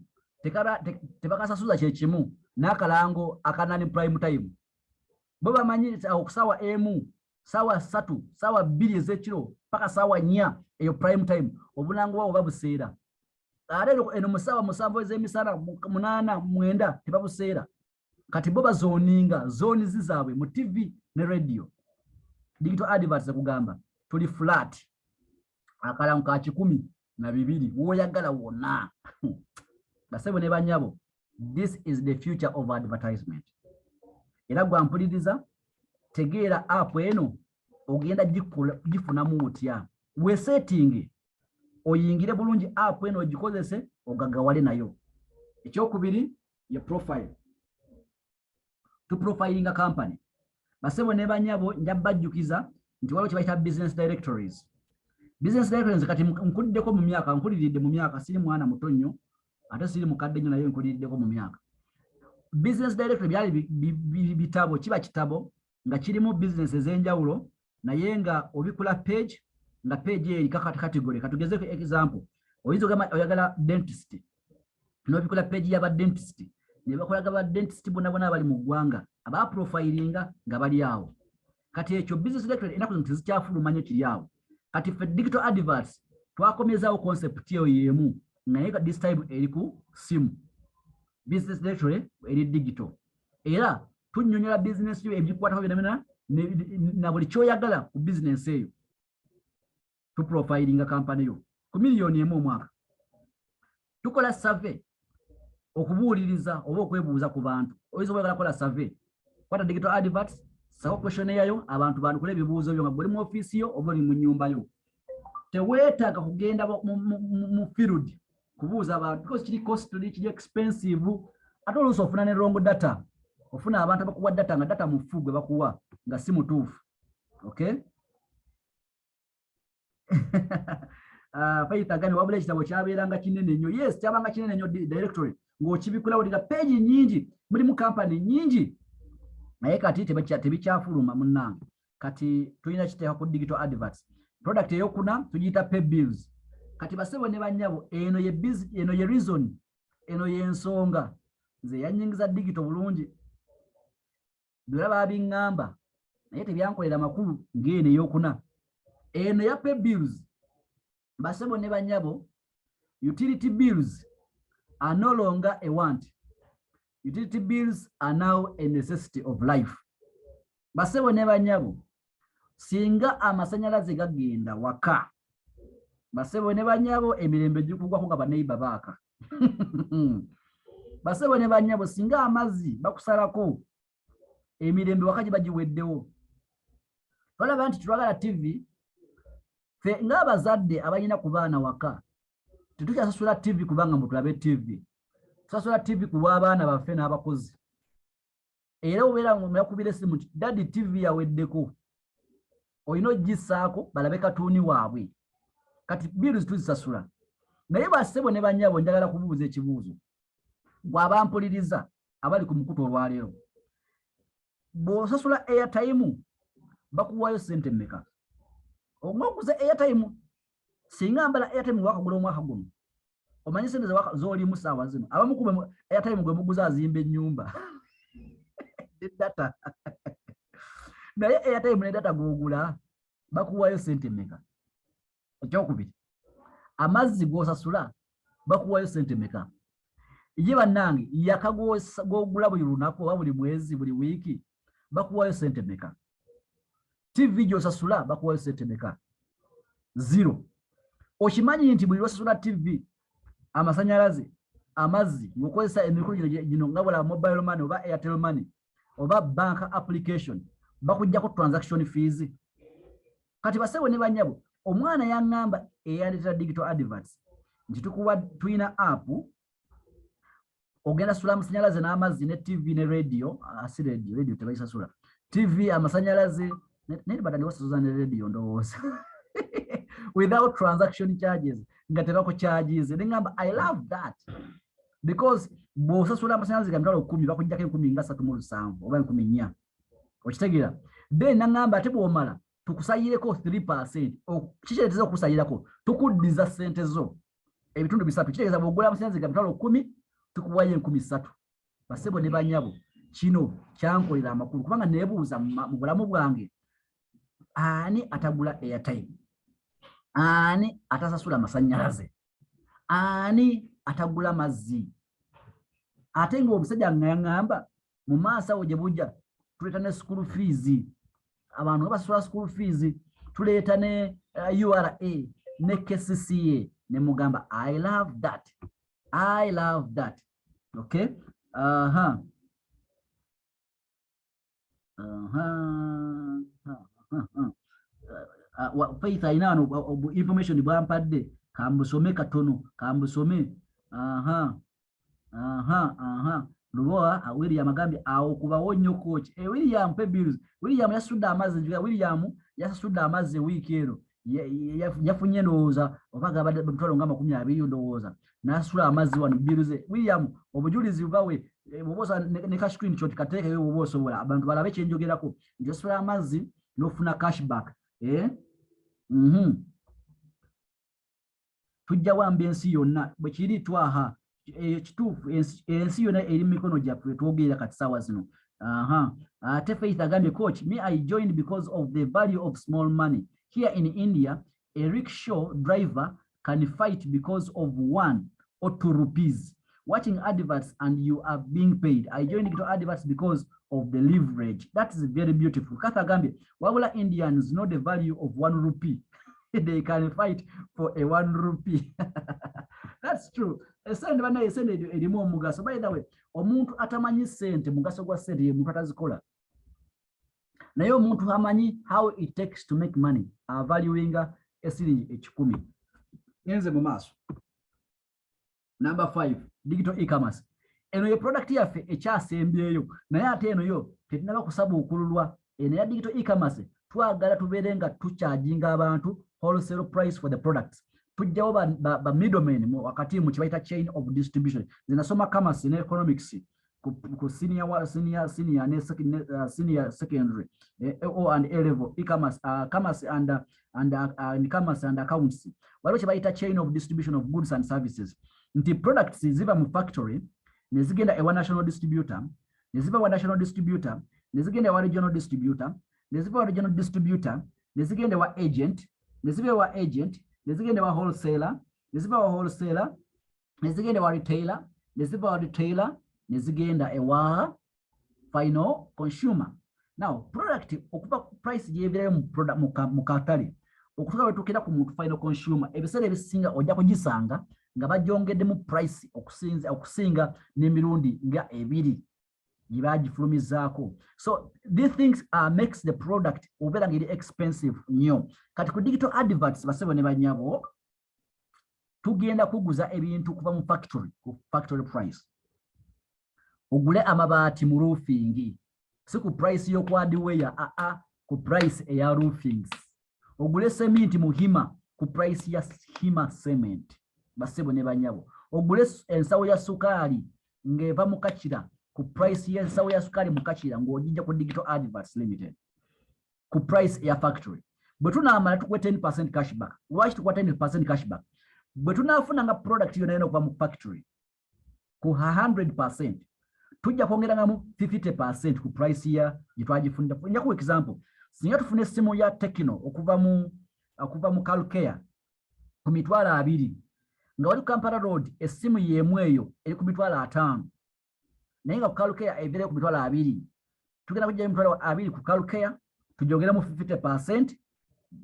tebakasasuza kyekimu n'akalango akanani prime time bo bamanyi okusawa emu sawa 3 sawa 2 ez'ekiro paka sawa 4 eyo prime time obunango bwabo babuseera ate eno musawa 7 ez'emisana 8 9 tebabuseera kati bo bazoninga zoni zizaabwe mu TV ne radio. Digital adverts kugamba tuli flat akalango ka 12 woyagala wonna. Basebo ne banyabo, this is the future of advertisement. Era gwampuliriza tegeera app eno ogenda gifunamu otya we setting oyingire bulungi app eno ogikozese ogagawale nayo. Ekyokubiri ye profile to profiling a company. Basebo ne banyabo njabajjukiza nti waliwo kibayita business directories. Business directories kati nkuliddeko mu myaka nkuliridde mu myaka siri mwana muto nnyo ate siri mukadde nnyo naye nkuliddeko mu myaka. Business directory byali bitabo kiba kitabo nga kirimu business ez'enjawulo naye nga obikula page nga page eri kakati category katugezeko example oyinza ogamba oyagala dentist n'obikula page y'aba dentist ne bakolaga ba dentist bonna bali mu ggwanga aba profilinga nga bali awo. Kati ekyo business directory enaku zino tezikyafulumanye kiri awo. Kati fe digital adverts twakomezaawo concept eyo yemu naye this time eri ku simu. Business directory eri digital era tunnyonnyola business yo ebikwatako byonna na buli kyoyagala ku business eyo tu profiling company yo ku miliyoni emu omwaka. Tukola survey okubuuliriza oba okwebuuza ku bantu. Oyinza oyagala kola survey kwata digital adverts sawa questionnaire yo abantu bandukule ebibuuzo byo nga buli mu office yo oba oli mu nnyumba yo. Teweetaaga kugenda mu field kubuuza abantu because kiri costly kiri expensive ate oluusi ofuna ne wrong data ofuna abantu abakuwa data nga data mufugwe bakuwa nga si mutuufu. Okay. Fayitagani wabula ekitabo kyabeeranga kinene nnyo. Yes kyabanga kinene nnyo directory ng'okibikula wulira page nnyingi mulimu company nnyingi naye kati tebikyafuluma munnange. Kati tulina kiteeka ku digital adverts. Product eyokuna tugiyita pay bills. Kati basebo ne banyabo eno ye reason eno ye nsonga nze yanyingiza digital bulungi dolaba abingamba naye tebyankolera makulu ngene eyokuna eno ya pay bills. Basebo ne banyabo utility bills are no longer a want. Utility bills are now a necessity of life. Basebo ne banyabo singa amasanyalaze gagenda waka basebo ne banyabo emirembe gikugwako nga baneiba baaka. Basebo ne banyabo singa amazzi bakusalako emirembe wakaji bagiweddewo. Olaba nti tulagala TV fe ng'abazadde abalina ku baana waka tetukyasasula TV kubanga mutulabe TV tusasula TV ku lw'abaana baffe n'abakozi. Era obeera muyakubira essimu nti daddy TV yaweddeko olina ogisaako balabe katuuni waabwe. Kati bills tuzisasula naye basebo ne banyabo njagala kubuuza ekibuuzo bw'abampuliriza abali ku mukutu olwaleero. bw'osasula airtime bakuwaayo ssente mmeka? Omwakuza airtime singa mbala airtime wakagula omwaka guno omanyi ssente z'olimu ssaawa zino abamu kuba airtime gwe muguza azimba ennyumba data naye airtime ne data gw'ogula bakuwaayo ssente mmeka? Ekyokubiri, amazzi g'osasula bakuwaayo ssente mmeka? Ye bannange yaka gw'ogula buli lunaku oba buli mwezi buli wiiki bakuwaayo ssente mmeka? TV gy'osasula bakuwaayo ssente mmeka? Zero. Okimanyi nti buli lwosasula TV, amasanyalaze, amazzi, ng'okozesa emikulu gino nga bwala mobile money oba Airtel money oba bank application bakuggyako transaction fees. Kati basebo ne banyabo, omwana yaŋŋamba eyaleetera digital adverts nti tuyina app ogenda sula amasanyalaze n'amazzi ne TV ne radio, si radio tebayisasula, TV, amasanyalaze naye bata ndiwasasuza ne radio ndowooza without transaction charges nga tebako charges. Neŋŋamba I love that because bw'osasula amasanyalaze ga mitwalo 10 bakuggyako 37 oba 14. Okitegeera? Then naŋŋamba ate bw'omala tukusayireko 3%. Kikyeteza okusayirako tukuddiza ssente zo ebitundu 3. Kitegeeza bw'ogula amasanyalaze ga mitwalo 10 tukuwayo 13. Basebo ne banyabo, kino kyankolera amakulu kubanga neebuuza mu bulamu bwange, ani atagula airtime? Ani atasasula amasanyalaze? Ani atagula mazzi? Ate ng'omusajja ng'aŋŋamba mu maaso awo gye bujja tuleeta ne school fees. Abantu basasula school fees tuleeta ne URA ne KCCA ne mugamba I love that. I love that. Okay? Faith ayina information bwampadde kambusome katono kambusome. Lubowa William agambye awo kubawo nnyo coach. William pe bills. William yasudde amazzi njuga. William yasudde amazzi wiiki ero yafunye ndowooza obaga abadde mitwalo nga 20 ndowooza n'asula amazzi wano bills. William obujulizi bubawe bobosa ne cash screenshot kateeke yo bobosobola abantu balabe kyenjogerako nti osula amazzi n'ofuna cashback. Tujja wamba ensi yonna bwe kiri twaha kituufu ensi yonna eri mu mikono gyaffe twogerera kati ssaawa zino. Ate Faith agambye coach, me I joined because of the value of small money. Here in India, a rickshaw driver can fight because of 1 or 2 rupees. Watching adverts and you are being paid. I joined digital adverts because of the leverage. That is very beautiful. Katha Gambia, wabula Indians know the value of 1 rupee. They can fight for a 1 rupee. That's true. Esente bana esente erimu omugaso. By the way, omuntu atamanyi sente mugaso gwa sente ye muntu atazikola. Naye omuntu amanyi how it takes to make money. Valuing esiringi 10. Yenze mu maaso. Number 5, digital e-commerce. Eno ye product yaffe ekyasembyeyo naye ate eno yo tetunaba kusaba okululwa. Eno ya digital e-commerce twagala tubeere nga tucharginga abantu wholesale price for the products. Tujjawo ba middlemen wakati mu kibaita chain of distribution. Zinasoma commerce ne economics ku senior secondary O and A level e-commerce commerce and commerce and accounts. Waliwo kibaita chain of distribution of goods and services. Nti products ziva mu factory nezigenda ewa national distributor, neziva wa national distributor, nezigenda ewa regional distributor, neziva wa regional distributor, nezigenda ewa agent, neziva ewa agent, nezigenda ewa wholesaler, neziva wa wholesaler, nezigenda ewa retailer, neziva wa retailer, nezigenda ewa final consumer. Now, product okuva price gyebirayo mu product mu katale okutuka wetukira ku muntu final consumer ebiseera ebisinga ojja kugisanga nga bajongeddemu price okusinga n'emirundi nga 2 gye bagifulumizaako. So these things makes the product obeera ngeri expensive nnyo. Kati ku digital adverts basebo ne banyabo tugenda kuguza ebintu kuva mu factory price. Ogule amabaati mu roofing si ku price y'oku hardware ku price eya roofings. Ogule cement mu hima ku price ya hima cement. Basebo ne banyabo ogule ensawo ya sukali ngeva mu kachira ku price ya sawa ya sukali mukachira ng'ojja ku digital adverts limited ku price ya factory bwe tunaamala tukwe 10% cashback lwaki tukwa 10% cashback bwe tunaafuna nga product yona yona kuva mu factory ku 100% tujja kwongerangamu 50% ku price ya gitwagifunda. Nja ku example singa tufune simu ya Tecno okuva mu Calcare ku mitwalo 2 nga wali Kampala Road essimu yemu eyo eri ku mitwalo 5 naye nga ku Calcare evere ku mitwalo 2 tugenda kujja mitwalo 2 ku Calcare tujongeramu 50%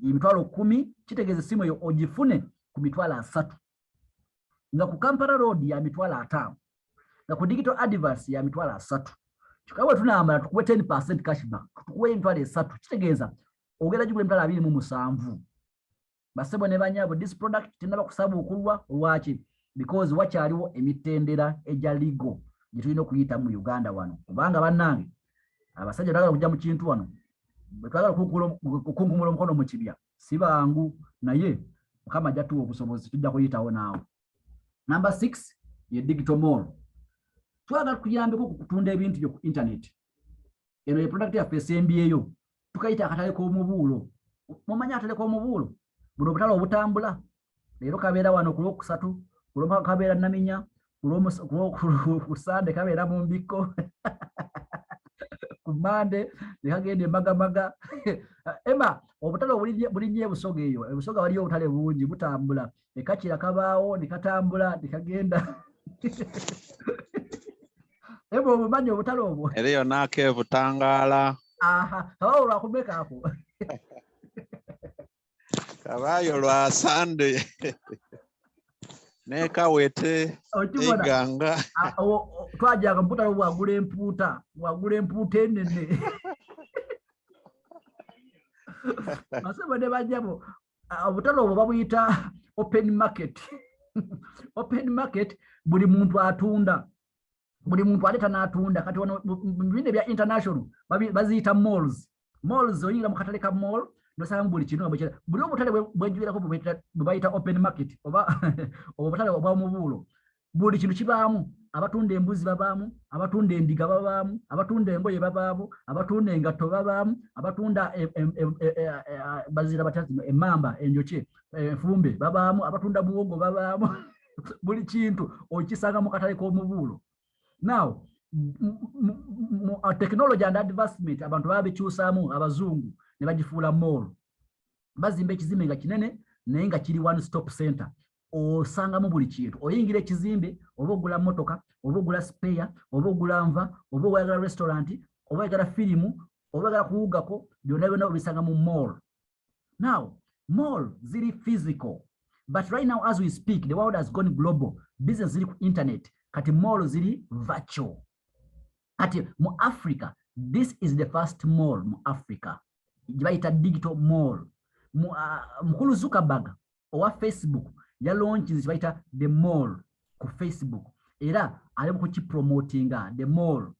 imitwalo 10 kitegeeza essimu eyo ogifune ku mitwalo 3 nga ku Kampala Road ya mitwalo 5 nga ku digital adverts ya mitwalo 3 kikawe tunaamala tukuwe 10% cashback tukuwe emitwalo 3 kitegeeza ogenda jugula emitwalo 27 basebo ne banyabo this product tinaba kusaba okulwa lwaki because wakyaliwo emitendera eja legal gitulina okuyita mu Uganda wano kubanga bannange abasajja bagala kujja mu kintu wano betwagala okungumula omukono mu kibya sibangu naye mukama jatuwa obusobozi tujja kuyitawo naawe. Number 6 ye digital mall twagala kuyambeko kutunda ebintu byo ku internet eno ye product ya FSMBA yo tukayita akatale k'omubuulo mumanya akatale k'omubuulo buno obutale obutambula leero kabeera wano ku Lwokusatu kulomba kabeera Naminya kusande kabeera mu Mbiko kumande nikagende magamaga ema obutale bulinye Busoga eyo Busoga wali obutale bungi butambula ekakira kabaawo nikatambula nikagenda ebo obumanyi obutale obwo eriyo nake butangala awo lwakumeka ako kabayo lwa Sunday neka wete iganga twajanga mputa wagula emputa enene masebo ne bajjabo obutale obwo babuyita open market open market buli muntu atunda buli muntu aleta n'atunda kati wano bine bya international baziyita malls oyingira mu katale ka mall nosanga buli kintu ngabwe buli obutale bwejjirako bayita open market oba obutale obwa mubuulo buli kintu kibaamu abatunda embuzi babaamu abatunda endiga babaamu abatunda engoye babaamu abatunda engatto babaamu abatunda bazira batatu emamba enjoche enfumbe babaamu abatunda buwongo babaamu buli kintu okisanga mu katale k'omubuulo. Now technology and advancement abantu babikyusaamu abazungu ne bagifuula mall bazimba ekizimbe nga kinene naye nga kiri one stop center osangamu buli kintu oyingira ekizimbe oba ogula motoka oba ogula spare oba ogula nva oba oyagala restaurant oba oyagala firimu oba oyagala kuwugako byonna byonna obisanga mu mall. Now mall ziri physical but right now as we speak the world has gone global business ziri ku internet kati mall ziri virtual. Kati mu Africa this is the first mall mu Africa jibayita digital mall. Mukulu Zuckerberg owa Facebook ya launch jibayita the mall ku Facebook era ali ku kipromotinga the mall.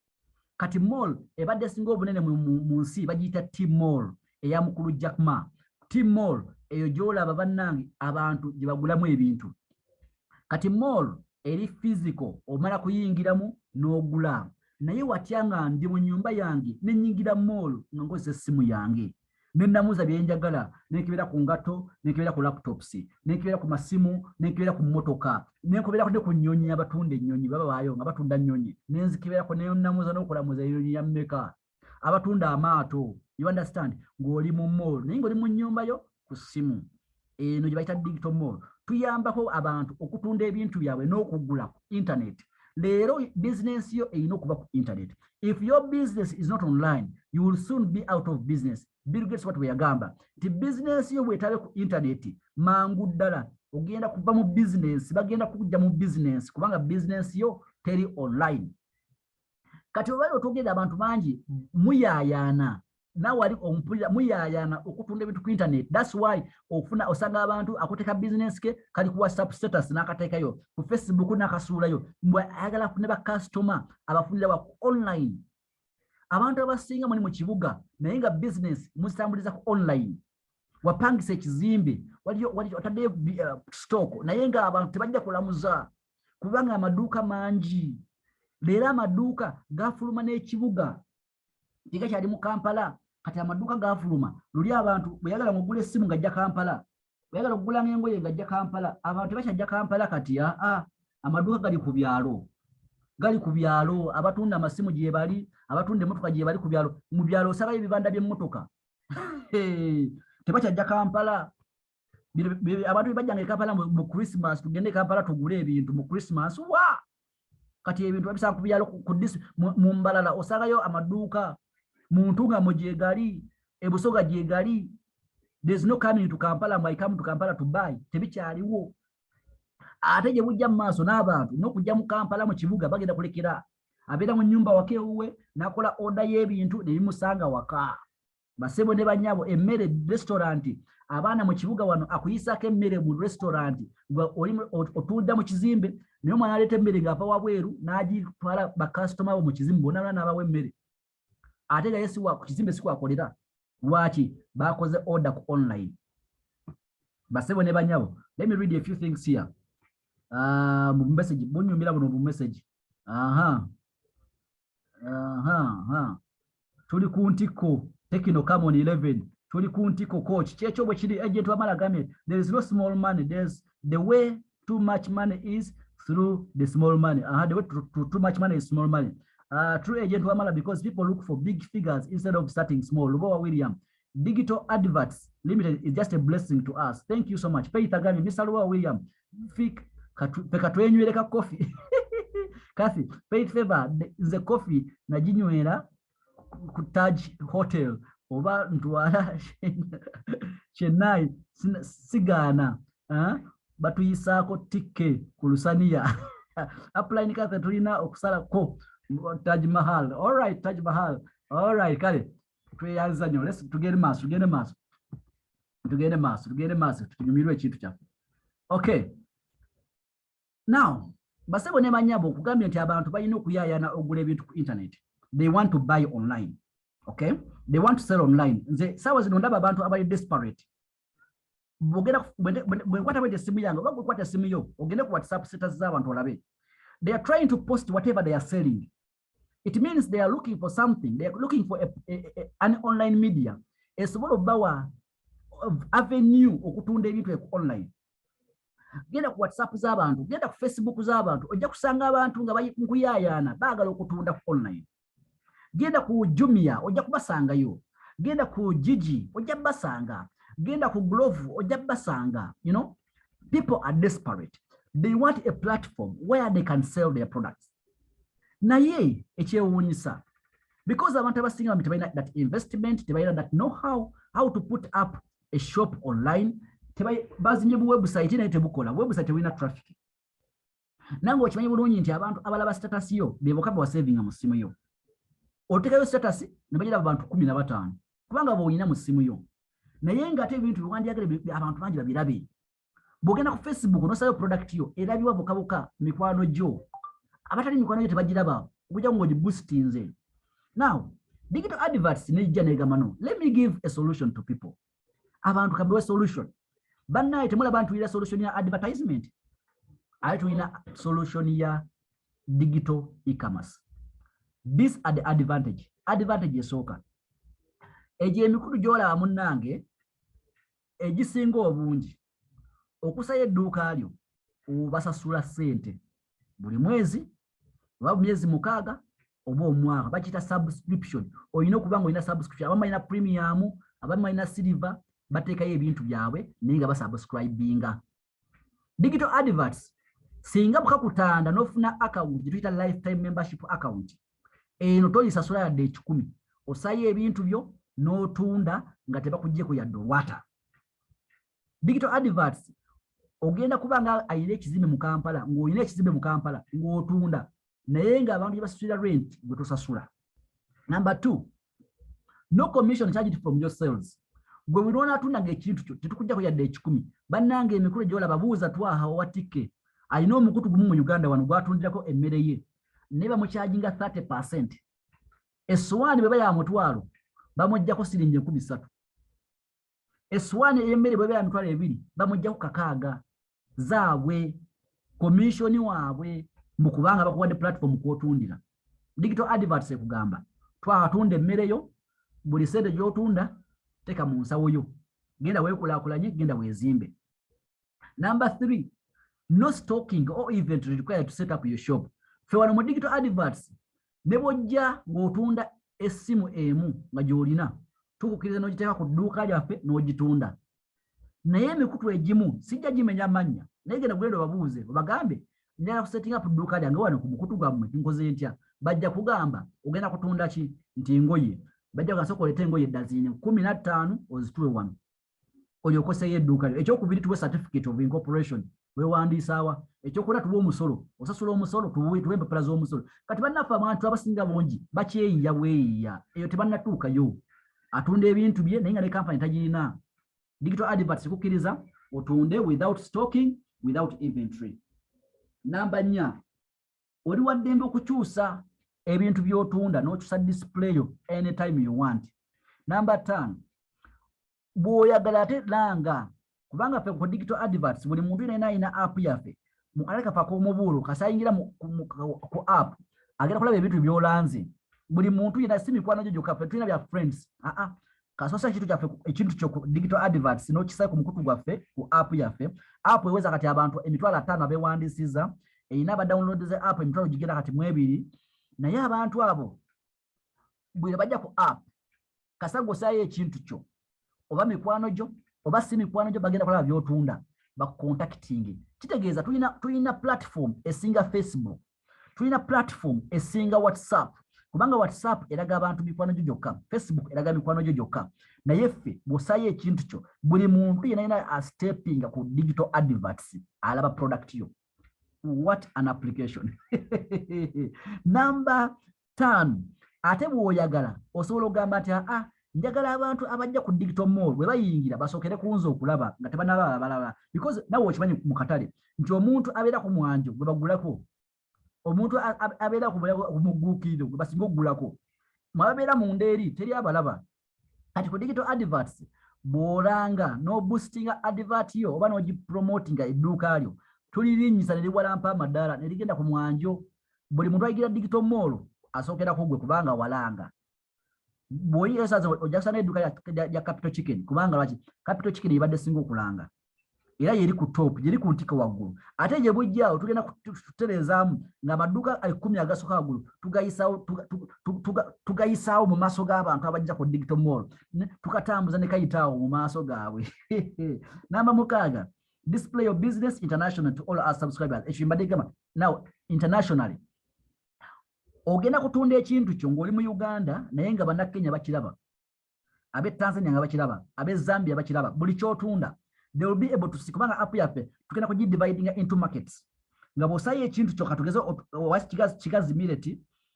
Kati mall ebadde singa obunene mu nsi bagiyita T-mall eya mukulu Jack Ma. T-mall eyo gyolaba bannange abantu gibagulamu ebintu. Kati mall eri physical omala kuyingiramu n'ogula naye watyanga ndi mu nyumba yange nenyingira mall nga nkozesa essimu yange nennamuza byenjagala nekibera ku ngato nekibera ku laptops nekibera ku masimu nekibera ku motoka nekibera ku nnyonyi abatunda ennyonyi baba bayo nga batunda nnyonyi nenzikibera ku nennamuza n'okulamuza ennyonyi ya mmeka abatunda amaato. You understand ng'oli mu mall naye ng'oli mu nyumba yo ku simu eno gye digital mall. Tuyambako abantu okutunda ebintu byabwe n'okugula ku internet. Leero business yo eyina okuba ku internet. If your business is not online you will soon be out of business. Bill Gates what we yagamba ti business yo bwetabe ku internet mangu ddala ogenda kuva mu business bagenda kujja mu business kubanga business yo teri online. Kati wali otogenda abantu bangi muyayana na wali ompulira muyayana okutunda ebintu ku internet. That's why okufuna osanga abantu akuteka business ke kali ku WhatsApp status nakatekayo ku Facebook nakasuulayo mbwe ayagala kufuna ba customer abafunira wa online. Abantu abasinga muli mu kibuga naye nga business muzitambuliza ku online wapangisa ekizimbe wali otadde stock naye nga abantu tebajja kulamuza kubanga amaduuka mangi Leero amaduuka gafuluma n'ekibuga tigakyali mu Kampala kati amaduuka gafuluma luli abantu bweyagala mugula essimu ng'ajja Kampala bweyagala kugula n'engoye ng'ajja Kampala abantu tebakyajja Kampala kati amaduuka gali ku byalo abatunda amasimu gye bali abatunda emmotoka gye bali ku byalo mu byalo osabayo ebibanda by'emmotoka tebakyajja Kampala abantu bajjanga e Kampala mu Christmas tugende e Kampala tugule ebintu mu Christmas kati ebintu babisanga ku byalo mu Mbalala osagayo amaduuka mu Ntungamo gye gali e Busoga gye gali. There's no coming to Kampala I come to Kampala to buy tebikyaliwo ate gye bujja mu maaso n'abantu n'okujja mu Kampala mu kibuga bagenda kulekera abeera mu nnyumba waka ewuwe n'akola oda y'ebintu ne bimusanga waka basebo ne bannyabo emmere restaurant abaana mu kibuga wano akuyisaako emmere mu restaurant otunda mu kizimbe naye omwana aleeta emmere ng'ava wabweru n'agitwala bakasitoma bo mu kizimbe bonna n'abawa emmere ate nga yesi ku kizimbe si kwakolera lwaki bakoze order ku online basebo ne bannyabo. Let me read a few things here. Mu message bunyumira buno mu message tuli ku ntiko Tekino come on 11 tuli ku ntiko coach kyekyo bwe kiri agent wa Malagame. There is no small money, there's the way too much money is through the small money. The way too much money is small money. True agent wa Mala because people look for big figures instead of starting small. Lugowa William, digital adverts limited is just a blessing to us. Thank you so much. Pay Tagami, Mr. Lugowa William, Fik Pekatwenyweleka coffee. Kathy, paid favor the coffee na jinywera ku Taj Hotel oba ntwala Chennai sigana batuyisaako tikke ku Lusania. Apply ni Kathy tulina okusala ko Taj Mahal. All right, Taj Mahal. All right, kale tweyanza nnyo. Let's tugende maaso tunyumirwe ekintu kyaffe. Okay. Now, basebo ne banyabo okugambye nti abantu balina okuyaayana ogula ebintu ku internet. They want to buy online. Okay? They want to sell online. Nze sawa zino ndaba abantu abali desperate. Bwenkwata bwete esimu yange, oba bwenkwata esimu yo, ogende ku WhatsApp status z'abantu olabe. They are trying to post whatever they are selling. It means they are looking for something. They are looking for an online media. Esobola obbawa avenue okutunda ebintu online. Genda ku WhatsApp z'abantu, genda ku Facebook z'abantu, ojja kusanga abantu nga bakuyaayana baagala okutunda ku online. Genda ku Jumia, ojja kubasangayo. Genda ku Gigi, ojja basanga. Genda ku Glove, ojja basanga. You know, people are desperate. They want a platform where they can sell their products. Naye ekyewuunyisa because abantu abasinga tebalina that investment, tebalina that know how to put up a shop online. Bazimbye bu website naye tebukola website tewina traffic. Nange okimanyi bulungi nti abantu abalaba status yo beboka bwa saving mu simu yo. Otekayo status ne bagira abantu 15 kubanga boyina mu simu yo. Naye nga ate ebintu biwandiagale abantu bangi babirabe. Bogenda ku Facebook nosayo product yo erabiwa bokaboka mikwano jo. Abatali mikwano yo tebagiraba okujja ngo boostinze. Now, digital adverts nejja negamano. Let me give a solution to people. Abantu kabewe solution. Bannaye temulaba bantu ira solution ya advertisement. Ayo ina solution ya digital e-commerce. These are the advantage. Advantage esooka. Eje emikutu gyola munnange egisinga obungi. Okusaya edduuka lyo obasasula ssente buli mwezi oba myezi 6 oba omwaka bakita subscription. Oyina okuba nga oyina subscription. Abamu balina premium, abamu balina silver, bateekayo ebintu byabwe naye nga basubscribinga. Digital adverts singa bukakutanda n'ofuna account gye tuyita lifetime membership account. Eno toyisasula yadde 10. Osayo ebintu byo n'otunda nga tebakugyeko yadde olwata. Digital adverts ogenda kuba nga ayina ekizimbe mu Kampala, ng'olina ekizimbe mu Kampala ng'otunda naye nga abantu gye basasula rent gwe tosasula. Number 2, no commission charged from your sales. Gwe wirona atunda ng'ekintu kyo tetukujjako yadde 10. Bannange emikulu gy'olaba buuza twaha owatike alina omukutu gumu mu Uganda wano gwatundirako emmere ye ne bamukyajinga 30%. Essowaani bwe baya mutwalo bamuggyako siringi 3,000. Essowaani ey'emmere bwe baya mitwalo 2 bamuggyako 6,000 zaabwe komishoni waabwe mukubanga bakuwadde platform kwotundira. Digital adverts ekugamba twatunda emmere yo, buli sente gy'otunda teka mu nsawo yo, genda weekulaakulanye, genda weezimbe. Number 3, no stocking or inventory required to set up your shop. Fe wano mu digital adverts ne bw'ojja ng'otunda essimu emu nga gy'olina tukukkiriza n'ogiteeka ku dduuka lyaffe n'ogitunda. Naye emikutu egimu sijja gimenya mannya, naye genda gulenda obabuuze obagambe njagala kusetting up dduuka lyange wano ku mukutu gwammwe nkoze ntya. Bajja kugamba ogenda kutunda ki? Nti engoye. Bajja kugasooka oleete engoye eddaziini 15 ozituwe wano olyokoseyo edduuka lyo. Ekyokubiri tuwe certificate of incorporation, weewandiisaawa. Ekyokuna tuwe omusolo, osasula omusolo, tuwe empapula z'omusolo. Kati bannaffe abantu abasinga bongi bakyeyiya bweyiya, eyo tebannatuukayo. Atunda ebintu bye naye nga ne kampani tagirina. Digital adverts kukkiriza otunde without stocking, without inventory. Number 4, oli waddembe okukyusa ebintu by'otunda n'okyusa display yo anytime you want. Number 5, bw'oyagala ate langa, kubanga ffe ku digital adverts buli muntu yenna alina app yaffe aleka fa k'omubuulo kasayingira ku app agenda kulaba ebintu by'olanze. Buli muntu yenna si mikwano gyo gyokka, ffe tulina bya friends. Kasosa ekintu kyo ku digital adverts n'okisa ku mukutu gwaffe ku app yaffe. App eweza kati abantu emitwalo 5 abeewandiisiza, erina abadownloadize app emitwalo gigenda kati mu 2. Naye abantu abo bwe bajja ku app kasagosaayo ekintu kyo, oba mikwano gyo oba si mikwano gyo, bagenda kulaba by'otunda bakucontacting. Kitegeeza tulina platform esinga Facebook, tulina platform esinga WhatsApp, kubanga WhatsApp eraga abantu mikwano gyo gyokka, Facebook eraga mikwano gyo gyokka. Naye ffe bw'osaayo ekintu kyo, buli muntu yenna astepinga ku digital adverts alaba product yo. What an application. Number 5, ate bw'oyagala osobola okugamba nti njagala abantu abajja ku digital mall bwe bayingira basookere ku nze okulaba nga tebanalaba balaba, because nawe okimanyi mu katale nti omuntu abeera ku mwanjo gwe bagulako, omuntu abeera ku mugguukiriro gwe basinga okugulako, mwababeera mu ndeeri teri abalaba. Kati ku digital adverts bw'olanga n'oboostinga advert yo oba n'ogipromotinga edduuka lyo, tulirinnyisa ne liwalampa amadaala ne ligenda ku mwanjo. Buli muntu ayigira digital mall asookerako gwe kubanga walanga. Bw'oyiga esaza ojja kusanga edduuka ya Capital Chicken, kubanga lwaki Capital Chicken ebadde singa okulanga era yeri ku top, yeri ku ntikko waggulu. Ate gye bujjaawo tugenda kutereezaamu ng'amaduuka 10 agasooka waggulu tugayisaawo mu maaso g'abantu abajja ku digital mall, tukatambuza ne kayitaawo mu maaso gaabwe. Namba 6, display your business international to all our subscribers. Ekyo mbadde gamba now internationally. Ogenda kutunda ekintu kyo ng'oli mu Uganda naye nga bannakenya bakiraba, ab'e Tanzania nga bakiraba, ab'e Zambia bakiraba, buli kyotunda they will be able to see. Kubanga app yaffe tugenda kugidividing into markets. Nga bw'osaayo ekintu kyo katugeze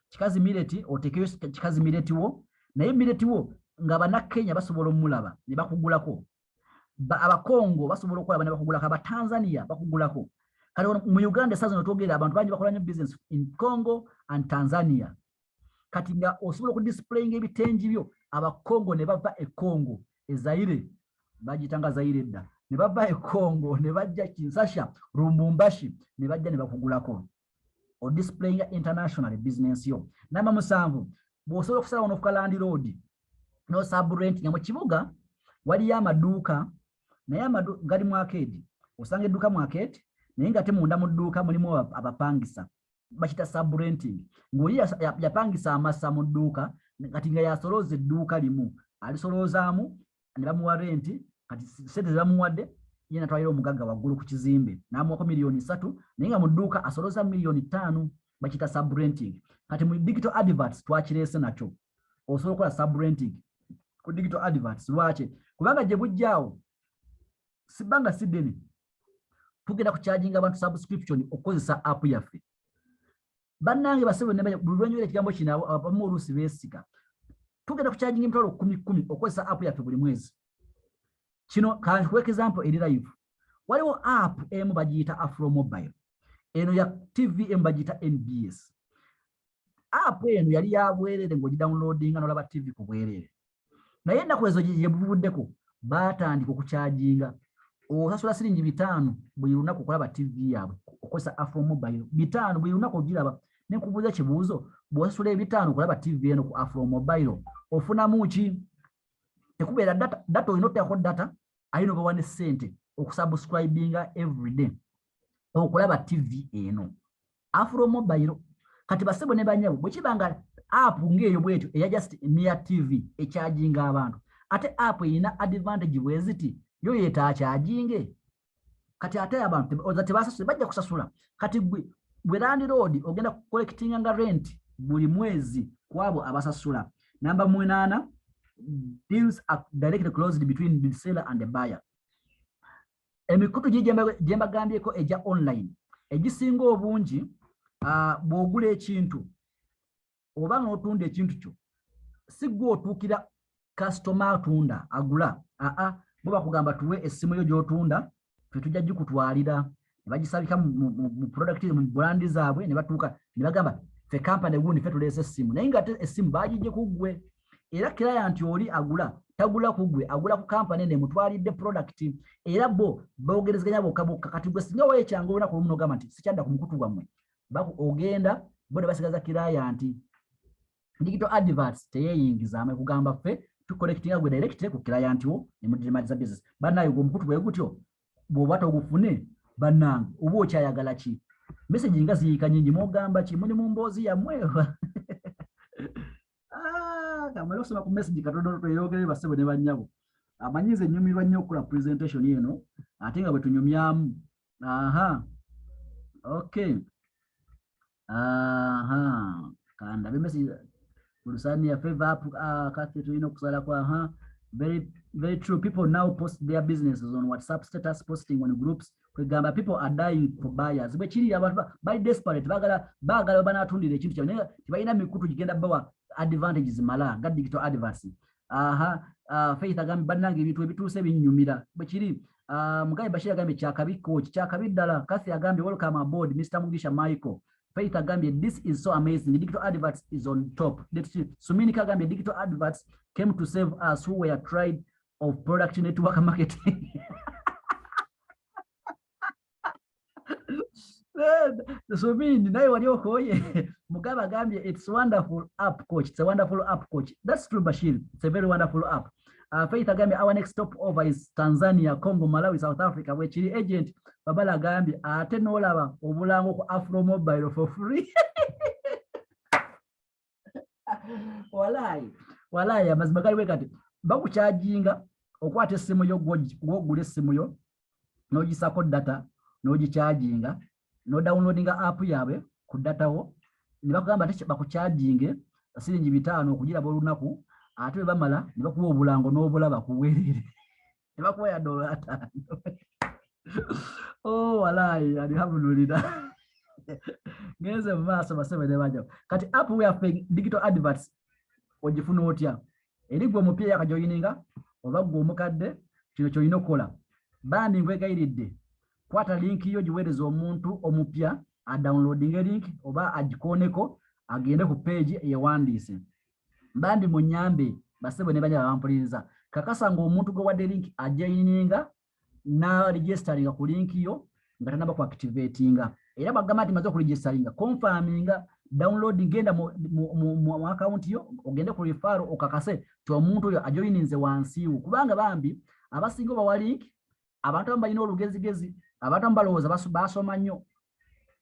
kikazi otekeyo kikazi mireti wo, naye mireti wo nga bannakenya basobola omulaba ne bakugulako, abakongo basobola okulaba ne bakugulako, abatanzania bakugulako. Kale mu Uganda esaza notwogera abantu bangi bakola nnyo business in Congo and Tanzania. Kati nga osobola okudisplayinga ebitengi byo, abakongo ne bava e Congo, e Zaire bagitanga Zaire dda, ne bava e Congo ne bajja Kinshasa, Lubumbashi ne bajja ne bakugulako. O displayinga international business yo. Namba 7, bw'osobola okusala ono ku Land Road no subrent nga mu kibuga waliyo amaduuka, naye amaduuka gali mu arcade, osanga edduuka mu arcade naye nga ate munda mu dduuka mulimu abapangisa, bakita subrenting. Ng'oli yapangisa amasa mu dduuka kati nga yasolooza edduuka limu, alisolozaamu ne bamuwa renti, kati sente ze bamuwadde ye natwalira omugagga waggulu ku kizimbe n'amuwako $3 million, naye nga mu dduuka asolooza $5 million, bakita subrenting. Kati mu digital adverts twakireese nakyo, osobola okukola subrenting ku digital adverts. Lwaki? Kubanga gye bujjaawo sibanga sideni tugenda kucharginga abantu subscription okukozesa app yaffe. Bannange basebo ne buli lwenywera ekigambo kino abamu oluusi beesiga, tugenda kucharginga emitwalo 10 okukozesa app yaffe buli mwezi. Kino kanti ku example eri live, waliwo app emu bagiyita Afro Mobile, eno ya TV emu bagiyita NBS. App eno yali ya bwerere ng'ogidownloadinga n'olaba TV ku bwerere, naye ennaku ezo gye buvuddeko baatandika okucharginga. osasula siringi 5 buli lunaku okulaba TV yaabwe okozesa Afro Mobile 5 buli lunaku ogiraba ne kubuuza kibuuzo bw'osasula 5 okulaba TV eno ku Afro Mobile ofunamu ki tekubeera data olina oteekako data ayina obawa ne ssente okusubscribinga everyday okulaba TV eno Afro Mobile kati basebo ne banyabo bwe kibanga app ng'eyo bwetyo eya just near TV ekyajinga abantu ate app erina advantage bweziti yo yeetakyajinge kati ate abantu oza tebasasula bajja kusasula kati bwe landlord ogenda collectinga nga rent buli mwezi kwabo abasasula namba 8 deals are directly closed between the seller and the buyer emikutu gyembagambyeko eja online egisinga obungi bw'ogula ekintu oba n'otunda ekintu kyo si gwe otuukira customer atunda agula bo bakugamba tuwe essimu yo gy'otunda ffe tujja gikutwalira ne bagisabika mu product mu brandi zaabwe ne batuuka ne bagamba ffe kampani gundi ffe tuleese essimu naye nga ate essimu baagijje ku ggwe era client oli agula tagula ku ggwe agula ku kampani ne mutwalidde product era bo boogerezeganya bokka kati gwe singa weekyanga olunaku olumu n'ogamba nti sikyadda ku mukutu gwammwe ogenda bo ne basigaza client digital adverts teyeeyingizaamu kugamba ffe tukolektinga gwe direct ku client wo ne mudimaliza business bannayo gwe omukutu bwe gutyo bw'oba togufune bannange oba okyayagala ki message nga ziyiika nyingi mwogamba ki muli mu mboozi yammwe kamala okusoma ku message katono tweyogere basebo ne bannyabo amanyize ennyumirwa nnyo okukola presentation eno ate nga bwe tunyumyamu okay kandabe message ulusani ya favor up kati tulina okusala kwa very true. People now post their businesses on WhatsApp status posting on groups kwegamba people are dying for buyers bwe kiri abantu bali desperate bagala banatundira ekintu kyabwe naye tibalina mikutu gigenda bawa advantages mala ga digital adverts Faith agambe bannange ebintu ebituuse binnyumira bwe kiri Mugabe Bashir agambe kyakabi coach kyakabi ddala Kathy agambe welcome aboard Mr. Mugisha Michael Faith agambe this is so amazing digital adverts is on top Sumini agambe digital adverts came to save us who were tried of product network marketing so mean naye wali okoye Mugabe agambye it's wonderful app coach it's a wonderful app coach that's true Bashir it's a very wonderful app Faith agambye our next stop over is Tanzania Congo Malawi South Africa where chiri agent babala agambye ate nolaba obulango ku Afro Mobile for free walai amazima gali wekati bakucharginga okwata essimu yo gwogula essimu yo nogisako data nogicharginga no downloadinga app yabe ku data wo ne bakugamba ate bakucharginge siringi 5 okugira bolunaku ate bamala ne bakuwa obulango n'obulaba kuwerere ne bakuwa ya $5 oh walai alihamdulillah ngeze maaso basebe ne bajo kati app we have digital adverts ogifuna otya erigwe omupya yakajoyininga oba gwe omukadde kino kyolina okukola bandi nkwegayiridde kwata link yo giweereza omuntu omupya adownloading link oba agikoneko agende ku page eyewandiise bandi munyambe basebo ne banya bampuliriza kakasa ngo omuntu gwe wadde link ajoyininga na registeringa ku link yo nga tanaba ku activatinga era bagamba ati maze ku registeringa confirminga downloading genda mu account yo ogende ku referral okakase to omuntu oyo ajoyininze wansiwo kubanga bambi abasingo bawa link abantu ambalina olugezigezi abantu ambalowoza basoma nnyo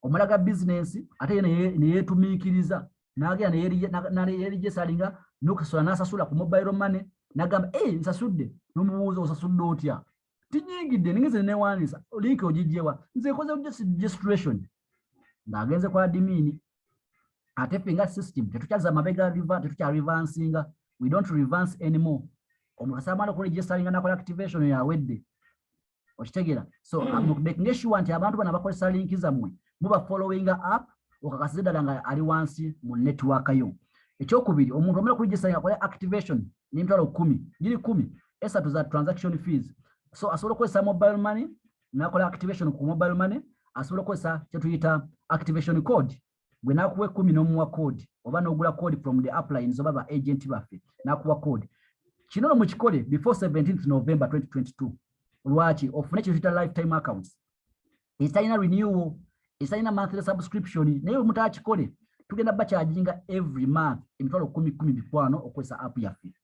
omulaga business ate ne yetumiikiriza nagenda ne registeringa nokusula nasasula ku mobile money nagamba nsasudde nomubuuza osasudde otya tinyingidde ningeze newandiisa link ogijjewa nze koze registration ng'agenze kwa admin ate finga system tetukyaza mabega tetukya revansinga we don't reverse anymore omukasamala ku registeringa nakola activation yawedde okitegera so making sure nti abantu bana bakozesa link zammwe muba following up okakasiza ddala nga ali wansi mu network yo ekyokubiri omuntu omala ku registeringa akola activation n'emitwalo 10 giri 10 esatu za transaction fees so asobola okukozesa mobile money nakola activation ku mobile money asobola okukozesa kyetuyita activation code gwe nakuwa 10 n'omuwa code oba n'ogula code from the uplines oba ba agent baffe nakuwa code kino mukikole before 17th November 2022 lwaki ofune kye tuyita lifetime accounts ekitalina renewal ekitalina monthly subscription naye mutakikole tugenda bakyajinga every month emitwalo 10 bikwano okozesa app yaffe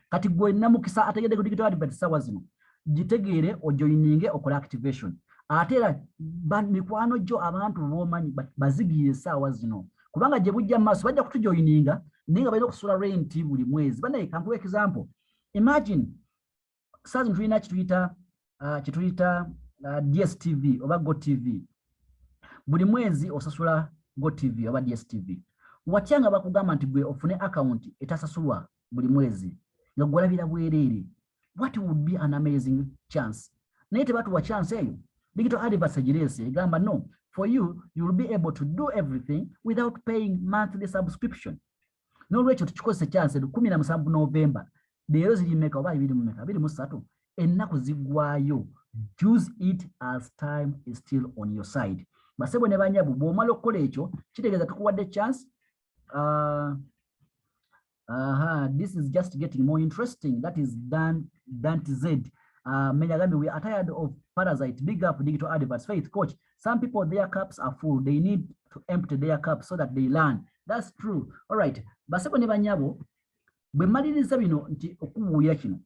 kati gwe namukisa ategedde ku digital advert sawa zino gitegeere ojoininge okola activation ate era mikwano gyo abantu b'omanyi bazigire essaawa zino kubanga gye bujja maaso bajja kutujoininga naye nga balina okusula rent buli mwezi banaye kankuwa example imagine saa zino tulina kituyita DSTV oba GoTV buli mwezi osasula GoTV oba DSTV watya nga bakugamba nti gwe ofune account etasasulwa buli mwezi nga gwalabira bwereere what would be an amazing chance naye tebatuwa chance eyo digital adverts egirese egamba no for you will be able to do everything without paying monthly subscription n'olwekyo tukikozesa chance 17 November leero ziri mmeka oba 23 ennaku ziggwaayo use it as time is still on your side basebo ne banyabu bw'omala okukola ekyo kitegeeza tukuwadde chance this is just getting more interesting. That is Dante Z. We are tired of parasite. Big up digital adverts. Faith coach. Some people, their cups are full. They need to empty their cups so that they learn. That's true. All right. Basebo ne banyabo. Bwe maliriza bino nti okubuulira kino.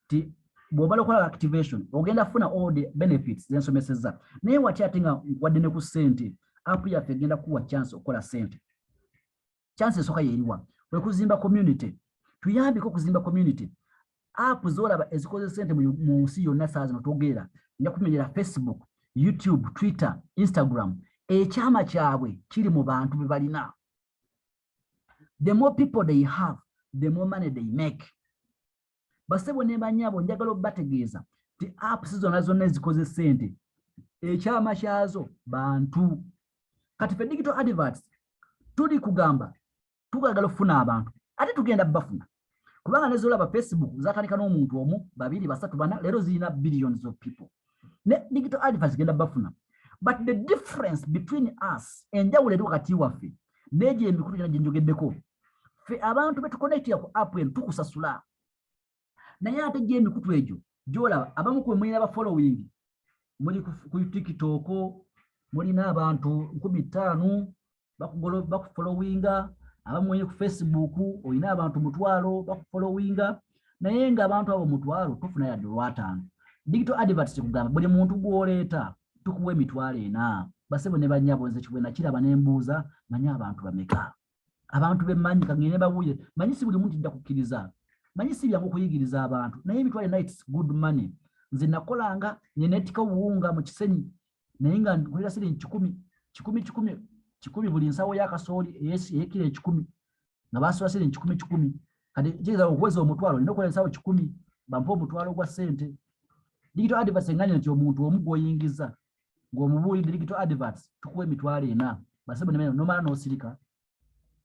Nti bw'obala okola activation. Ogenda funa all the benefits z'ensomeseza. Naye watya ate nga wadde ne ku ssente. App yaffe egenda kuwa chance okola ssente. Chance esooka yeeriwa. Kuzimba community tuyambiko kuzimba community app zolaba ezikoze sente mu nsi yonna saa zino togera nja kumenyera Facebook, YouTube, Twitter, Instagram ekyama kyabwe kiri mu bantu be balina the more people they have the more money they make basebo ne banyabo njagala obategeeza ti apps zonna ezikoze sente ekyama kyazo bantu kati fe digital adverts tuli kugamba tugagala ofuna abantu ate tugenda bafuna kubanga nezolaba Facebook zatandika n'omuntu omu 2 3 4 leero zirina billions of people ne digital adverts genda bafuna but the difference between us enjawulo eri wakati waffe neje emikulu gyonna gye njogeddeko fe abantu betuconnectira ku app eno tukusasula naye ate gye emikutu egyo gyolaba abamu kwe mulina ba following muli ku TikTok mulina abantu 15 bakufollowinga abamu ku Facebook olina abantu 1,000 bakufollowinga naye nga abantu abo 1,000 tufuna yadde $5 digital adverts kugamba buli muntu gwoleeta tukuwa $400 basebo ne banyabo nze kibwe nakiraba nembuuza manyi abantu bameka abantu bemanyi kangene babuye manyi si buli muntu ajja kukkiriza manyi si byangu kuyigiriza abantu naye $400 it's good money nze nakolanga nyenetika uwunga mu kisenyi naye nga nkulira siri 10 buli nsawo ya kasooli ekire 10 nga basula siri 10 kati kiza okuweza omutwalo ndikola nsawo 10 bampo omutwalo gwa sente digital adverts nganya nti omuntu omugoyingiza ng'omubuuli digital adverts tukuwe $400 basebo ne nomala n'osirika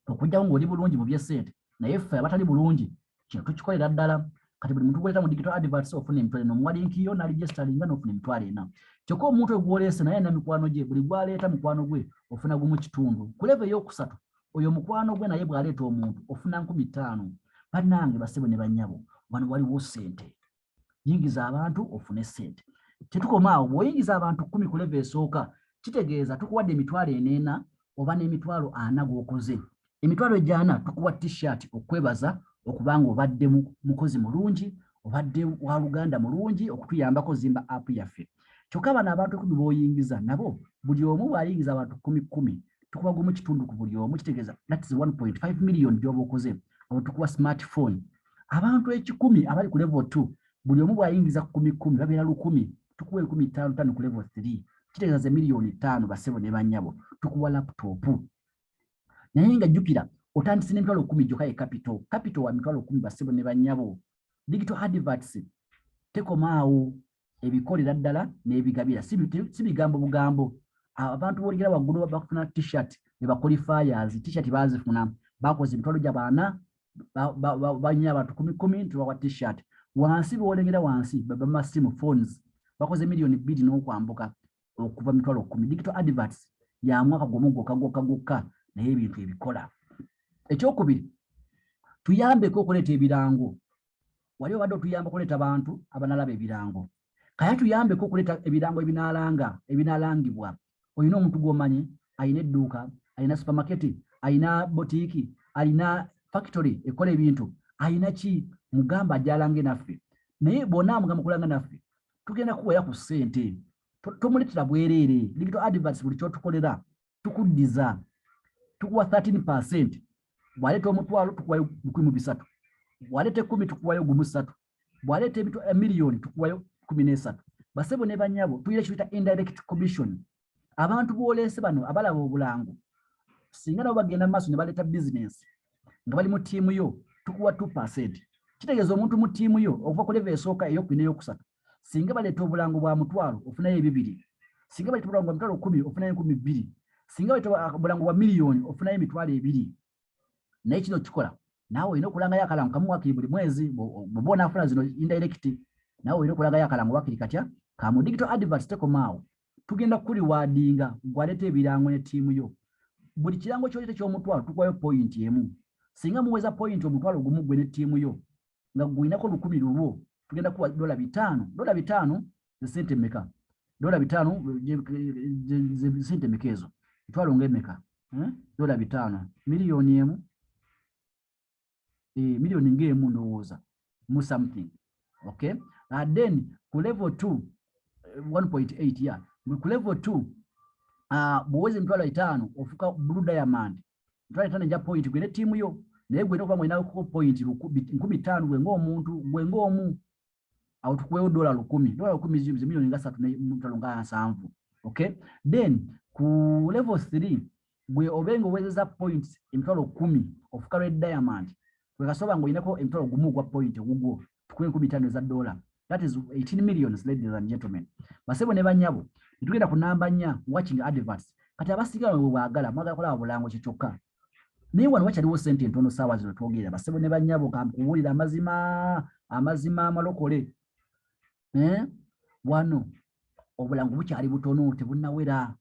okujja ng'oli bulungi mu byesente naye ffe abatali bulungi kino tukikolera ddala kati buli muntu gweta mu digital adverts ofuna emitwalo n'omuwalinkiyo n'aligestalinga n'ofuna $400 kyokka omuntu ogwoleese naye na mikwano gye buli gwaleeta mukwano gwe ofuna gumu kitundu ku level ey'okusatu oyo mukwano gwe naye bw'aleeta omuntu ofuna 5,000 bannange basebo ne bannyabo wano waliwo ssente yingiza abantu ofune ssente tetukomaawo bw'oyingiza abantu 10 ku level esooka kitegeeza tukuwadde $40 oba n'emitwalo 40 gw'okoze emitwalo 40 tukuwa t-shirt okwebaza okubanga obadde mukozi mulungi obadde wa Luganda mulungi okutuyambako zimba app yaffe kyokka bano abantu 10 b'oyingiza nabo buli omu bw'ayingiza abantu 10 tukuba gumu kitundu ku buli omu kitegeeza that is 1.5 million by'oba okoze abo tukuwa smartphone abantu 10 abali ku level 2 buli omu bw'ayingiza 10 babeera 1,000 tukuwa 15,000 ku level 3 kitegeeza ze million 5 basebo ne bannyabo tukuwa laptop naye nga jjukira otandise n'emitwalo 10 gyokka ye capital wa mitwalo 10 basebo ne bannyabo digital adverts tekomaawo ebikolera ddala n'ebigabira si bigambo bugambo abantu b'oligira waggulu bakufuna t-shirt ne baqualifiers t-shirt bazifuna bakoze emitwalo gy'abaana banyina abantu 10 tubawa t-shirt wansi b'olengera wansi bamasimu phones bakoze million 2 n'okwambuka okuva mitwalo 10 digital adverts ya mwaka gumu gwokka naye ebintu ebikola ekyokubiri tuyambeko okuleeta ebirango wali obadde otuyamba okuleeta abantu abanalaba ebirango kaya tuyambeko okuleta ebirango ebinalangibwa. Olina omuntu gw'omanyi alina edduuka, alina supermarket, alina botiiki, alina factory ekola ebintu, alina ki, mugamba ajjalange naffe. Naye bonna amugamba kulanga naffe tugenda kuwera ku ssente, tomuletera bwereere. Digital adverts buli kyotukolera tukuddiza, tukuwa 13%. Bwaleeta omutwalo tukuwayo 13, bwaleeta 10 tukuwayo 3, bwaleeta emiliyoni tukuwayo 13. Basebo ne banyabo tuyira kiyita indirect commission. Abantu booleese bano abalaba obulango singa nabo bagenda mu maaso ne baleeta business nga bali mu ttiimu yo tukuwa 2%. Kitegeeza omuntu mu ttiimu yo okuva ku level esooka ey'okubiri n'eyokusatu singa baleeta obulango bwa mutwalo ofunayo 200, singa baleeta obulango bwa mitwalo 10 ofunayo 200, singa baleeta obulango bwa miliyoni ofunayo emitwalo 2. Naye kino kikola naawe olina okulangayo akalango kamu wakiri buli mwezi bw'oba onaafuna zino indirect, naawe olina okulangayo akalango wakiri katya kamu. Digital adverts tekomaawo, tugenda kuliwaadinga gwaleeta ebirango ne ttiimu yo. Buli kirango ky'oleeta ky'omutwalo tukuwayo point emu. Singa muweza point omutwalo gumu gwe ne ttiimu yo nga gwinako 10 lulwo tugenda kuwa $5. $5 ze sente mmeka? $5 sente mmeka ezo? Mitwalo ng'emmeka? $5 miliyoni emu. Miliyoni ng'emu ndowooza mu something. Okay, and then ku level 2 1.8 ya ku level 2 bwoweza emitwalo 5 ofuka blue diamond. Mitwalo 5 nja point gwe ne ttiimu yo, naye gwe n'okuba mwina ku point 15 gwe ng'omu awo tukuweewo $10. $10 miliyoni nga 3 ne mitwalo nga 7. Okay, then ku level 3 gwe obenga owezeza points emitwalo 10 ofuka red diamond, gwe kasoba ng'oyinako emitwalo gumu gwa point ogugwo tukuwe $15. That is 18 millions, ladies and gentlemen. Basebo ne banyabo tugenda ku namba 4 watching adverts. Kati abasigala bwe baagala mwagala kola bulango kyokka. Naye wano wakyaliwo ssente entono saawa zino twogera. Basebo ne banyabo kamkuwulira amazima amalokole. Wano obulango bukyali butono tebunnawera.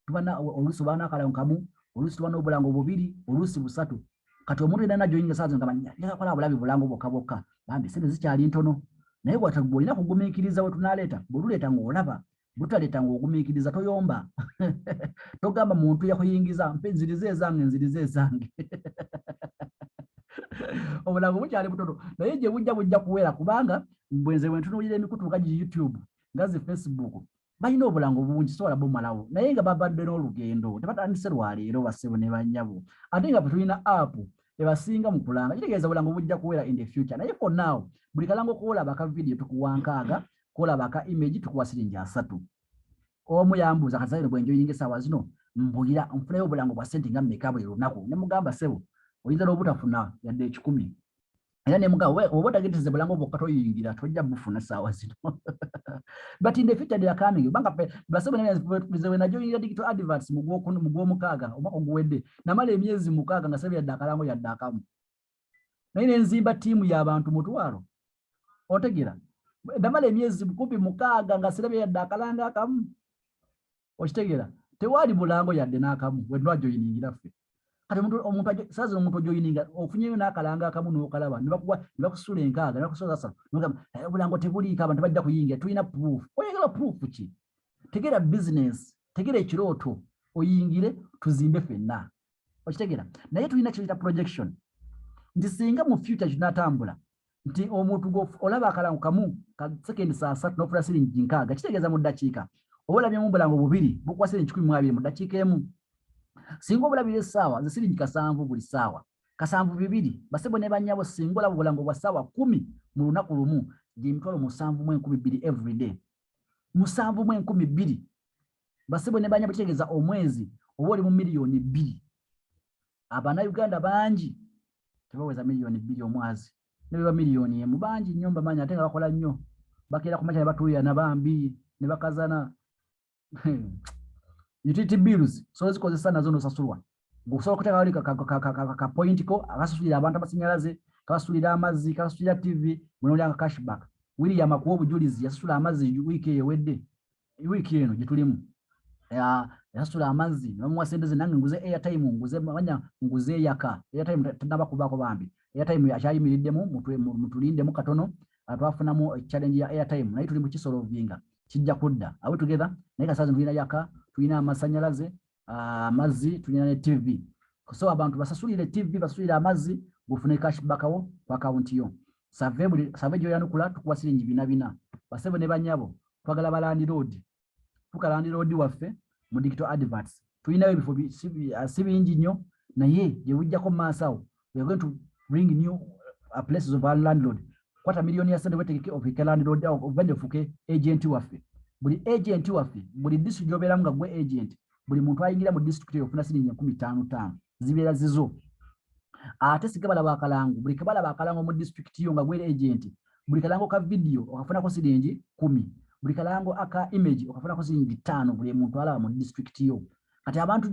Tubana oluusi baana akalango kamu, oluusi tubana obulango 2, oluusi 3. Kati omuntu yenna joyinga saawa zino kamanya yakola bulabi bulango bokka bambi ssente zikyali ntono. Naye bw'olina kugumiikiriza we tunaleeta, bw'oluleeta ng'olaba, bw'otaleeta ng'ogumiikiriza toyomba. Togamba muntu yakuyingiza mpe nzirize ezange. Obulango bukyali butono naye gye bujja kuwera kubanga mbwenze bwe ntunuulira emikutu nga YouTube nga zi Facebook balina obulango bungi sobola bumalawo naye nga babadde n'olugendo tebatandise lwaleero basebo ne banyabo. Ate nga tulina app ebasinga mu kulanga kitegeeza obulango bujja kuwera in the future. Naye for now buli kalango koolaba ka video tukuwa 6, koolaba ka image tukuwa $3. Omu yambuuza kazairo bwe njoyinga essaawa zino mbulira nfunayo obulango bwa ssente nga mmeka buli lunaku. Ne mugamba sebo oyinza n'obutafuna yadde 10. Era ne mugamba oba otageteze bulango bwokka toyingira tojja bufuna essaawa zino. But in the future they are coming. Banga basebo ne najoyingira digital adverts mu gw'omukaaga omwaka oguwedde namala emyezi 6 nga sebo yadde akalango yadde akamu. Naye ne nzimba ttiimu y'abantu mutwalo. Otegera ndamala emyezi 6 nga sirabye yadde akalanga akamu. Okitegera tewali bulango yadde n'akamu bwe twajoyiningira ffe. Kati omuntu saazi omuntu ojoyininga ofunyeyo n'akalanga akamu n'okalaba ne bakusula enkaaga ne bakusoza 3 n'ogamba bulango tebuliiko abantu bajja kuyingira tulina proof. Oyagala proof ki? Tegera business, tegera ekirooto oyingire tuzimbe ffenna. Okitegera naye tulina kiyita projection nti singa mu future kinatambula nti omuntu olaba akalango kamu ka sekendi saa 3 n'ofuna siringi 6 kitegeeza mu ddakiika oba olabye mu bulango 2 bukuwa siringi 12 mu ddakiika emu. Singa obulabire essaawa ze siringi 7 buli ssaawa 7 basebo ne banyabo singa olaba obulango bwa ssaawa 10 mu lunaku lumu gye mitwalo 7,12 every day. 7,12 basebo ne banyabo kitegeeza omwezi oba oli mu miliyoni 2. Abanayuganda bangi tebaweza miliyoni 2 omwezi. Ne baba miliyoni emu bangi nnyo mbamanyi ate nga bakola nnyo. Bakeera ku makya ne batuulira na bambi ne bakazana. Utility bills so zikozesa nazo nosasulwa. Gusobola okuteeka wali ka point ko akasasulira abantu abasinnyalaze, kabasulira amazzi, kabasulira TV, munoolya cashback. William akuwa obujulizi yasasula amazzi wiiki ewedde. Wiiki eno gye tulimu. Yasasula amazzi n'omuwa ssente ze nange nguze airtime nguze yaka. Airtime tannaba kubaako bambi. Airtime akyayimiriddemu mutulindemu katono twafunamu challenge ya airtime naye tuli mu kisolovinga kijja kudda awe together naye kasazi tulina yaka tulina amasanyalaze amazzi tulina ne TV so abantu basasulire TV basasulire amazzi bufune cashback wo ku account yo save jo yanukula tukuwa siringi bina basebo ne banyabo twagala balandi road tukalandi road waffe mu digital adverts tulina ebifo sibingi nnyo naye je bujjako maasawo we are going to bring new places of our landlord kwata milioni ya sente weteke of landlord of bendefuke agent waffe buli agent waffe buli district jobera nga gwe agent buli muntu ayingira mu district yofuna siringi 15 zibeera zizo ate sikabala bakalangu buli kabala bakalangu mu district yo nga gwe agent buli kalango ka video okafuna ko siringi 10 buli kalango aka image okafuna ko siringi 5 buli muntu alaba mu district yo kati abantu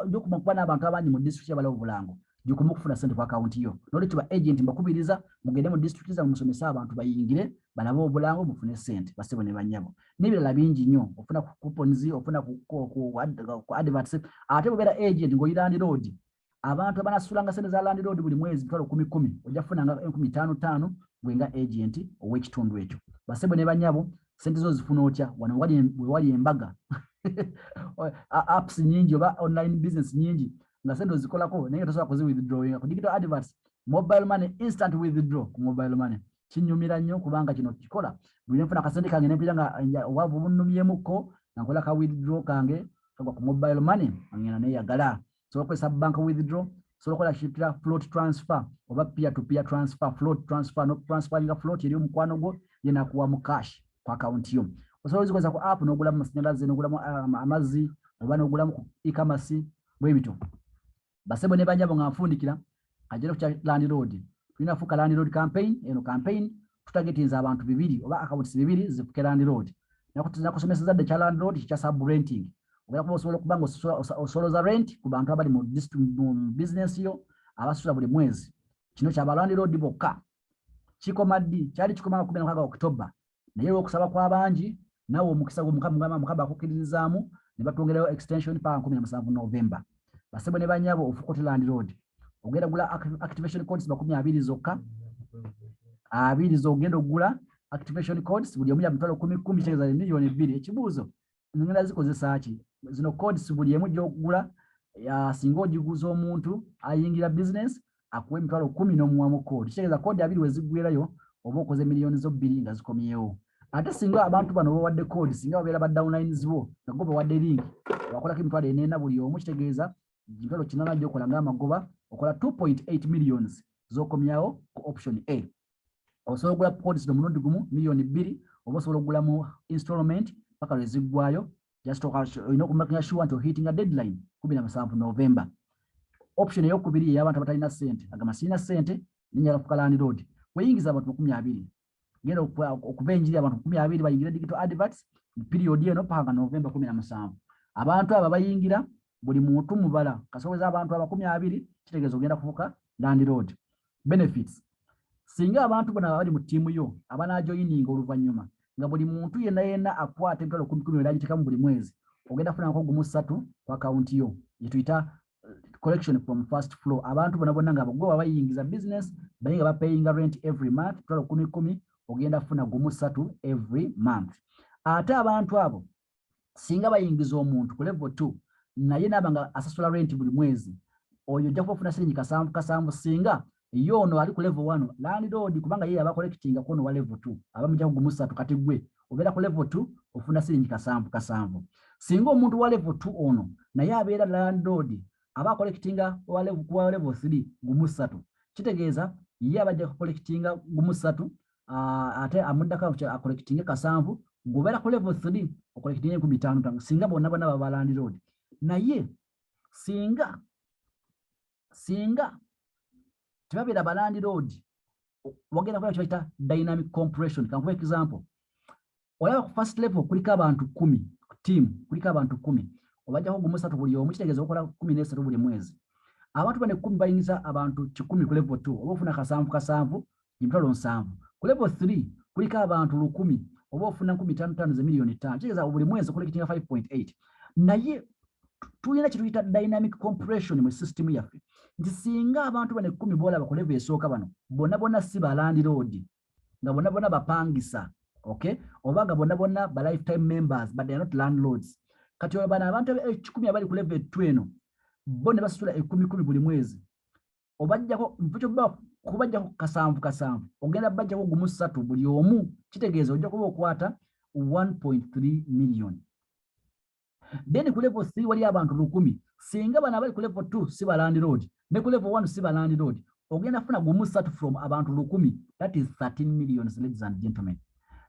jokumana abantu abanyi mu district yabala obulango jukumu kufuna sente kwa account yo noli tuba agent mbakubiriza mugende mu district za musomesa abantu bayingire balabo obulango mufune sente basebo ne banyabo nibirala bingi nnyo ofuna coupons ofuna ku adverts ate bobera agent ngo irandi road abantu abanasulanga sente za land road buli mwezi 10 ojafuna nga 15 gwenga agent owekitundu ekyo basebo ne banyabo sente zo zifuna otya wano wali embaga apps nyingi oba online business nyingi nga sente zikolako naye tosobola kuzi withdrawing ku digital adverts mobile money instant withdraw ku mobile money kinyumira nnyo kubanga kino kikola buli nfuna kasente kange nepira nga wavu bunumyemuko nakola ka withdraw kange kagwa ku mobile money angena ne yagala so kwesa bank withdraw so kola shipira float transfer oba peer to peer transfer float transfer no transferring float eri omukwano gwo yena kuwa mu cash kwa account yo so ozikweza ku app nogula mu sinyalaze nogula mu amazi oba nogula mu e-commerce bwebito basebo ne banyabo ngafundikira ajero ku land road tulina fuka land road campaign eno campaign tutagetinza abantu 2 oba accounts 2 zifuke land road nakutuzina kusomesa zadde cha land road cha sub renting obera kuba osobola kubanga osolo za rent ku bantu abali mu business yo abasula buli mwezi kino kya land road bokka kikomadi kyali kikoma 16 Oktoba naye okusaba kwa banji nawo omukisa gwo mukaba akukirizamu ne batongerayo extension pa 17 November basebo ne banyabo ofukote land road ogenda gula activation codes 20 zokka 2 zogenda gula activation codes buli omuya mutalo 10 cheza milioni 2 ekibuzo ngenda zikozesa ki zino codes buli emu jogula ya singoji guzo omuntu ayingira business akuwe mutalo 10 n'omuwamu code cheza code 2 wezigwerayo oba okoze milioni zo 2 nga zikomyewo ate singa abantu bano bawadde code singa babera ba downlines bo nagoba wadde link wakola kimutwale enena buli omu kitegeeza jikalo kinana jokola ngama goba okola 2.8 millions zokomyawo ku option A osobola gula codes do murundi gumu milioni 2 oba osobola gula mu installment paka lwezigwayo just making sure until hitting a deadline 17 November option eyokubiri y'abantu abatalina sente agama sina sente ninyala fuka land road weyingiza abantu 20 ngero okubenjira abantu 20 bayingira digital adverts period eno paka November 17 abantu aba bayingira buli muntu mubala kasobeza abantu aba 20 kitegezo genda kufuka land road benefits singa abantu bana bali mu team yo abana joining oluvanyuma nga buli muntu yena akwate ntalo 10 eraji tekamu buli mwezi ogenda funa nko gumu 3 kwa account yo yituita collection from first floor abantu bana nga bagwa bayingiza business bayinga ba paying rent every month ntalo 10 ogenda funa gumu 3 every month ate abantu abo singa bayingiza omuntu ku level 2 naye nabanga asasula rent buli mwezi oyo jja kufuna siringi kasambu singa yono ali ku level 1 landlord kubanga yeye aba collecting kono wa level 2 aba mujja kugumusa tukati gwe obera ku level 2 ofuna siringi kasambu singa omuntu wa level 2 ono naye abeera landlord aba collecting wa level 3 gumusatu kitegeeza yeye abajja collecting gumusatu ate amudaka a collecting kasambu ngobera ku level 3 o collecting ku 5 singa bonna baba landlord naye singa tibabira balandi road wagenda kwa chita dynamic compression kankuwa example oya ku first level kulika abantu 10 team kulika abantu 10 obajja ko gumusa to buli omu kitegeeza okola 13 buli mwezi abantu bane 10 bayingiza abantu 10 ku level 2 obofuna kasambu impalo 7 ku level 3 kulika abantu 10 obofuna 15 za milioni 5 kitegeeza buli mwezi collecting 5.8 naye tuyina kituyita dynamic compression mu system yaffe nti singa abantu bane 10 bola bakoleve esooka bano bonna si balandi road nga bonna bonna bapangisa, okay, oba nga bonna bonna ba lifetime members but they are not landlords. Kati oyo bano abantu 10 abali ku level 2 eno bo ne basitula 10 buli mwezi, obajjako mpito ba kubajjako kasanvu ogenda bajjako gumu 3 buli omu, kitegeeza ojja kuba okwata 1.3 million. Then ku level 3 wali abantu 10, singa bana abali ku level 2 si ba landlord ne ku level 1 si ba landlord, ogenda funa gumu 3 from abantu 10, that is 13 million, ladies and gentlemen.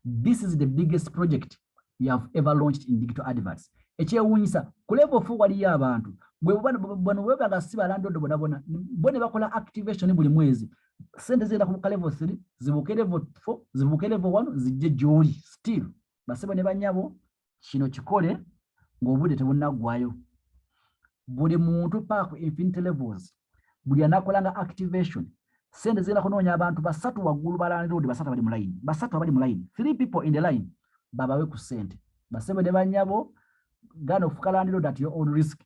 This is the biggest project we have ever launched in digital adverts. Ekyewuunyisa ku level 4 waliyo abantu bano webaga si ba landlord bona bone bakola activation buli mwezi, sente zenda ku level 3 zibuke level 4 zibuke level 1 zijje gyoli still basebo ne banyabo kino kikole ng'obudde tebunaggwayo. Buli muntu pa ku infinity levels buli anakolanga activation sente zenda kunoonya abantu basatu waggulu ba landlord basatu abali mu line 3 people in the line babawe ku sente basebo ne banyabo gana ofuka landlord at your own risk.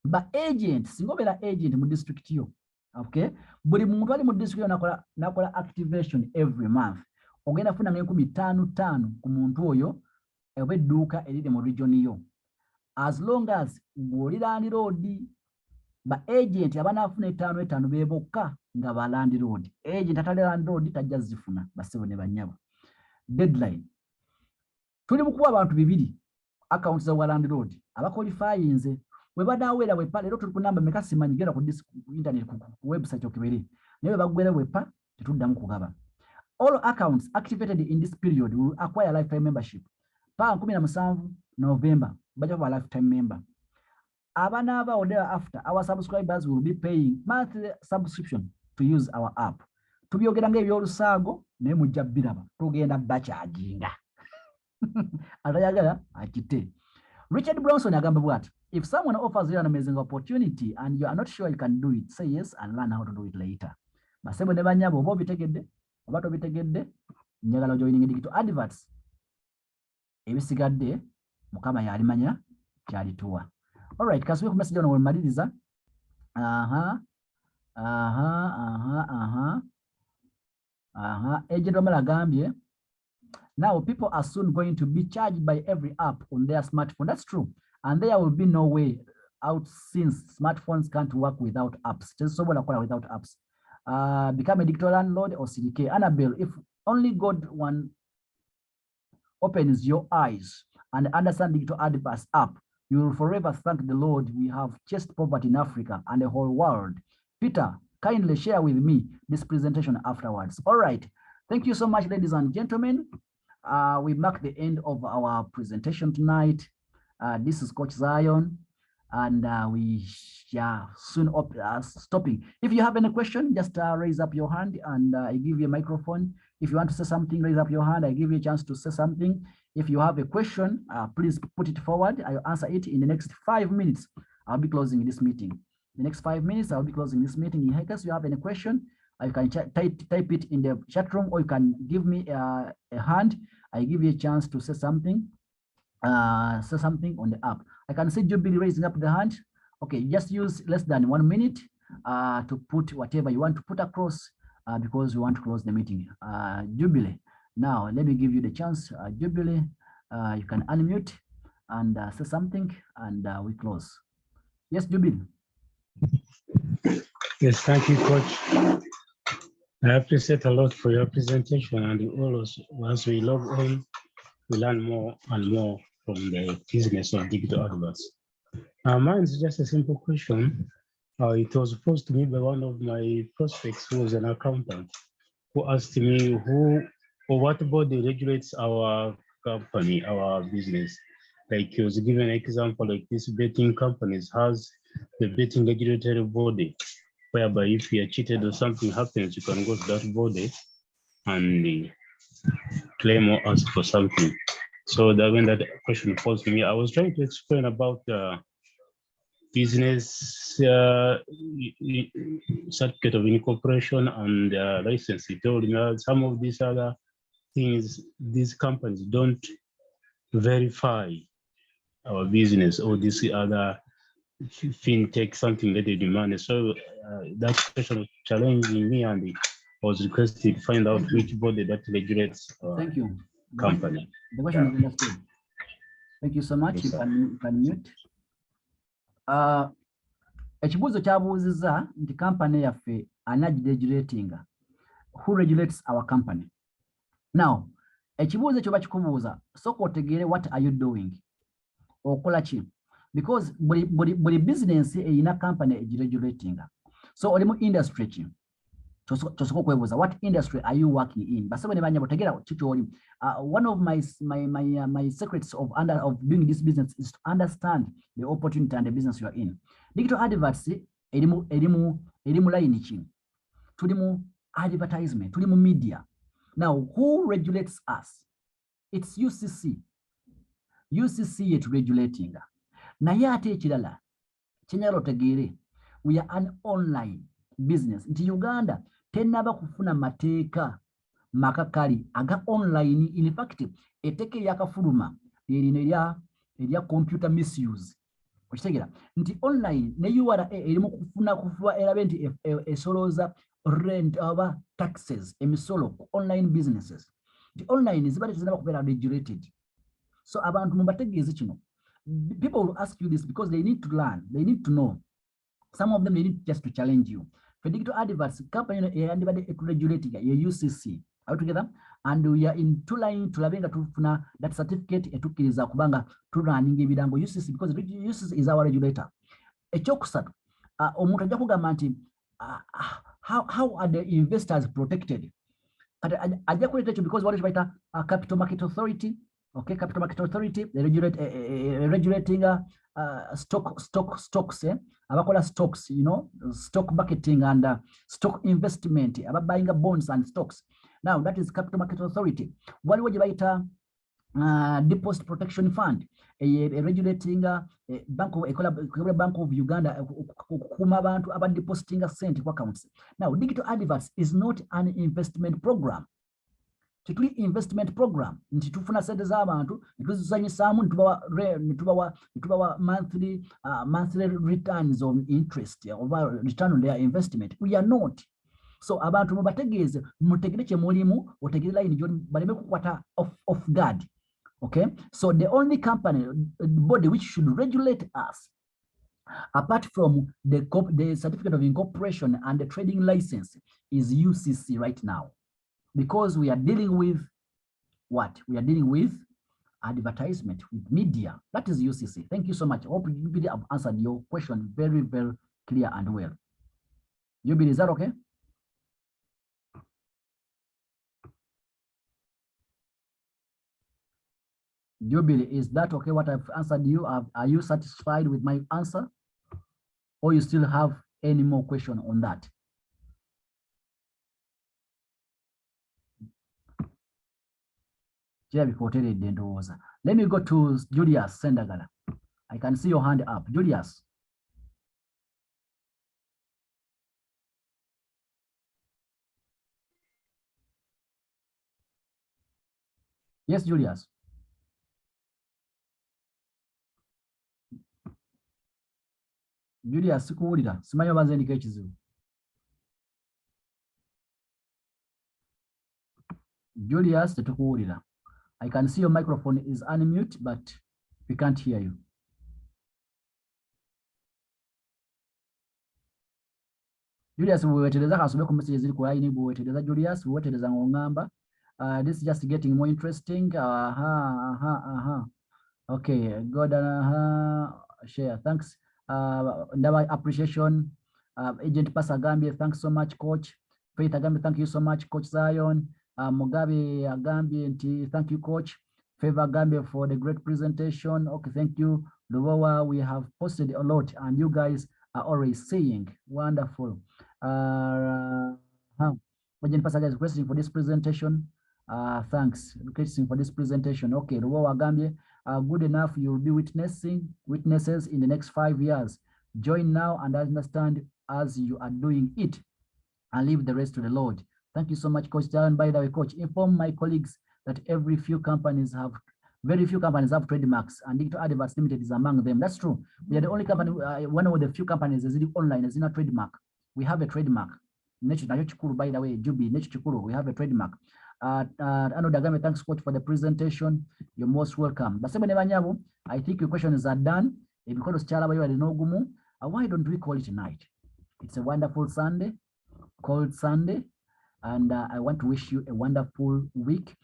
Ba agent singo bela agent mu district yo, okay, buli muntu ali mu district yo nakola activation every month, ogenda funa 15,000 ku muntu oyo ebedduuka eride mu region yo, as long as ng'oli landlord. Ba agent abanafuna 5 bebokka nga ba landlord, agent atali landlord tajja zifuna basebo ne banyabo. Deadline tuli mukuwa abantu 2 accounts za landlord abaqualifyinze webadawera wepa lero tuli ku namba meka simanyi gera ku internet ku website okibere naye bagwera wepa tetuddamu kugaba. All accounts activated in this period will acquire lifetime membership. Pa 17 November baja ba lifetime member. Abanaba or thereafter our subscribers will be paying monthly subscription to use our app. Tubyogera ng'ebyolusango naye mujja biraba tugenda bacharginga. Atayagala akite. Richard Bronson agamba bwati, if someone offers you an amazing opportunity and you are not sure you can do it, say yes and learn how to do it later. Basebo ne banyabo oba bitegedde oba tobitegedde njagala joining digital adverts. Ebisigadde mukama yalimanya kyalituwa. All right, kasubye ku message ono wemaliriza. Agent Wamala agambye, now people are soon going to be charged by every app on their smartphone. That's true. And there will be no way out since smartphones can't work without apps. Just so without apps. Become a digital landlord or CDK. Annabelle, if only God one opens your eyes and understand digital adverts app, you will forever thank the Lord. We have chased poverty in Africa and the whole world. Peter, kindly share with me this presentation afterwards. All right. Thank you so much, ladies and gentlemen. We mark the end of our presentation tonight. This is Coach Zion, and we are soon up stopping. If you have any question, just raise up your hand and I give you a microphone. If you want to say something, raise up your hand. I give you a chance to say something. If you have a question, please put it forward. I'll answer it in the next 5 minutes. I'll be closing this meeting. The next 5 minutes, I'll be closing this meeting. In case you have any question, you can type it in the chat room, or you can give me a hand. I give you a chance to say something on the app. I can see Jubilee raising up the hand. Okay, just use less than 1 minute to put whatever you want to put across because we want to close the meeting. Jubilee, now let me give you the chance. Jubilee, you can unmute and say something and we close. Yes, Jubilee. Yes, thank you, Coach. I appreciate a lot for your presentation, and always once we log on, we learn more and more from the business of digital adverts. Mine is just a simple question. It was posed to me by one of my prospects who was an accountant, who asked me who or what body regulates our company, our business. Like he was given an example, like this betting companies has the betting regulatory body, whereby if you are cheated or something happens, you can go to that body and claim or ask for something. So that when that question posed to me, I was trying to explain about business certificate of incorporation and license. He told me some of these other things, these companies don't verify our business or this other fintech, something that they demand. So that question was challenging me, and was requested to find out which body that regulates Thank you. company. The question is understood. Thank you so much. Yes, You can mute. Ekibuuzo kyabuuzizza nti company yaffe ani agiregulatinga. Who regulates our company? Now, ekibuuzo kyo bakikubuuza sooka otegeere what are you doing? Okola ki? Because buli business eyina company egiregulatinga. So oli mu industry ki? Tosooka okwebuuza what industry are you working in? Basebo ne banyabo tegeera kikyoli. One of my secrets of doing this business is to understand the opportunity and the business you are in. Digital adverts erimu line ki? Tuli mu advertisement, tuli mu media. Now, who regulates us? It's UCC. UCC yet regulating. Naye ate ekirala kyenyala otegeere, we are an online business. Nti Uganda tenaba kufuna mateeka makakali aga online. In fact, eteke yakafuluma erina erya computer misuse. Okitegeera nti online ne URL erimu kufuba erabe nti esolooza rent oba taxes emisolo online businesses. The online is about to be regulated. So abantu mubategeeze kino. People will ask you this because they need to learn, they need to know. Some of them they need just to challenge you. For digital adverts, company and regulating your UCC. Are together? And we are in two line to labenga tufuna that certificate etukiriza kubanga to running ebidango UCC because UCC is our regulator. Ekyokusatu omuntu ajja kugamba nti how are the investors protected? Ajja kuleeta ekyo because what is baita capital market authority. Okay, capital market authority, they regulate regulating stocks, abakola stocks, you know, stock marketing and stock investment, about buying bonds and stocks. Now that is capital market authority. What would you buy deposit protection fund, regulating Bank of Uganda, kuma bantu aba depositing a cent accounts. Now digital adverts is not an investment program. Chituli investment program nti tufuna sente z'abantu netuzisanyisaamu nitubawa monthly returns of interest over return on their investment. We are not. So abantu mubategeeze mutegere kye mulimu otegere line gyoli baleme kukwata off guard. Okay, so the only company body which should regulate us apart from the certificate of incorporation and the trading license is UCC right now. Because we are dealing with what? We are dealing with advertisement, with media. That is UCC. Thank you so much. I hope you have answered your question very, very clear and well. Yubili, is that okay? Yubili, is that okay what I've answered you? Are you satisfied with my answer? Or you still have any more question on that? Let me go to Julius Sendagala. I can see your hand up. Julius. Yes, Julius. Julius, sikuwulira. Simanyi oba nze ndiko ekizibu. Julius, tetukuwulira. I can see your microphone is unmute, but we can't hear you. Julius, wewetereza kasube ku message ziri ku line wewetereza Julius, wewetereza ng'ongamba. This is just getting more interesting. Okay, God, share. Thanks. Ndaba appreciation. Agent Pastor Gambia, thanks so much, Coach. Faith Agambia, thank you so much, Coach Zion. Mugabe Agambia, thank you, Coach. Favor Gambia for the great presentation. Okay, thank you. Luwawa, we have posted a lot and you guys are always saying wonderful. Agent Pastor is requesting for this presentation. Thanks, requesting for this presentation. Okay, Luwawa Gambia, good enough. You'll be witnesses in the next 5 years. Join now and understand as you are doing it and leave the rest to the Lord. Thank you so much, Coach Darren. By the way, Coach, inform my colleagues that very few companies have trademarks, and Digital Adverts Limited is among them. That's true. We are the only company, one of the few companies that is online, is in a trademark. We have a trademark. Nacho Chikuru, by the way, Jubi, Nacho Chikuru, we have a trademark. Ano Dagame, thanks coach for the presentation. You're most welcome. I think your questions are done. Because why don't we call it tonight? It's a wonderful Sunday, cold Sunday, and I want to wish you a wonderful week.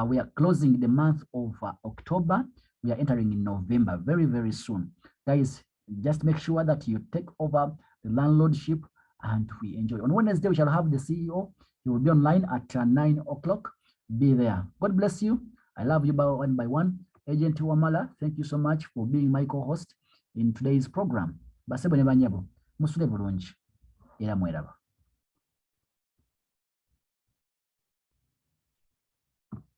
We are closing the month of October. We are entering in November very, very soon. Guys, just make sure that you take over the landlordship and we enjoy. On Wednesday, we shall have the CEO. He will be online at 9 o'clock. Be there. God bless you. I love you one by one. Agent Wamala, thank you so much for being my co-host in today's program. Basebo ne banyabo, musule bulungi era mweraba.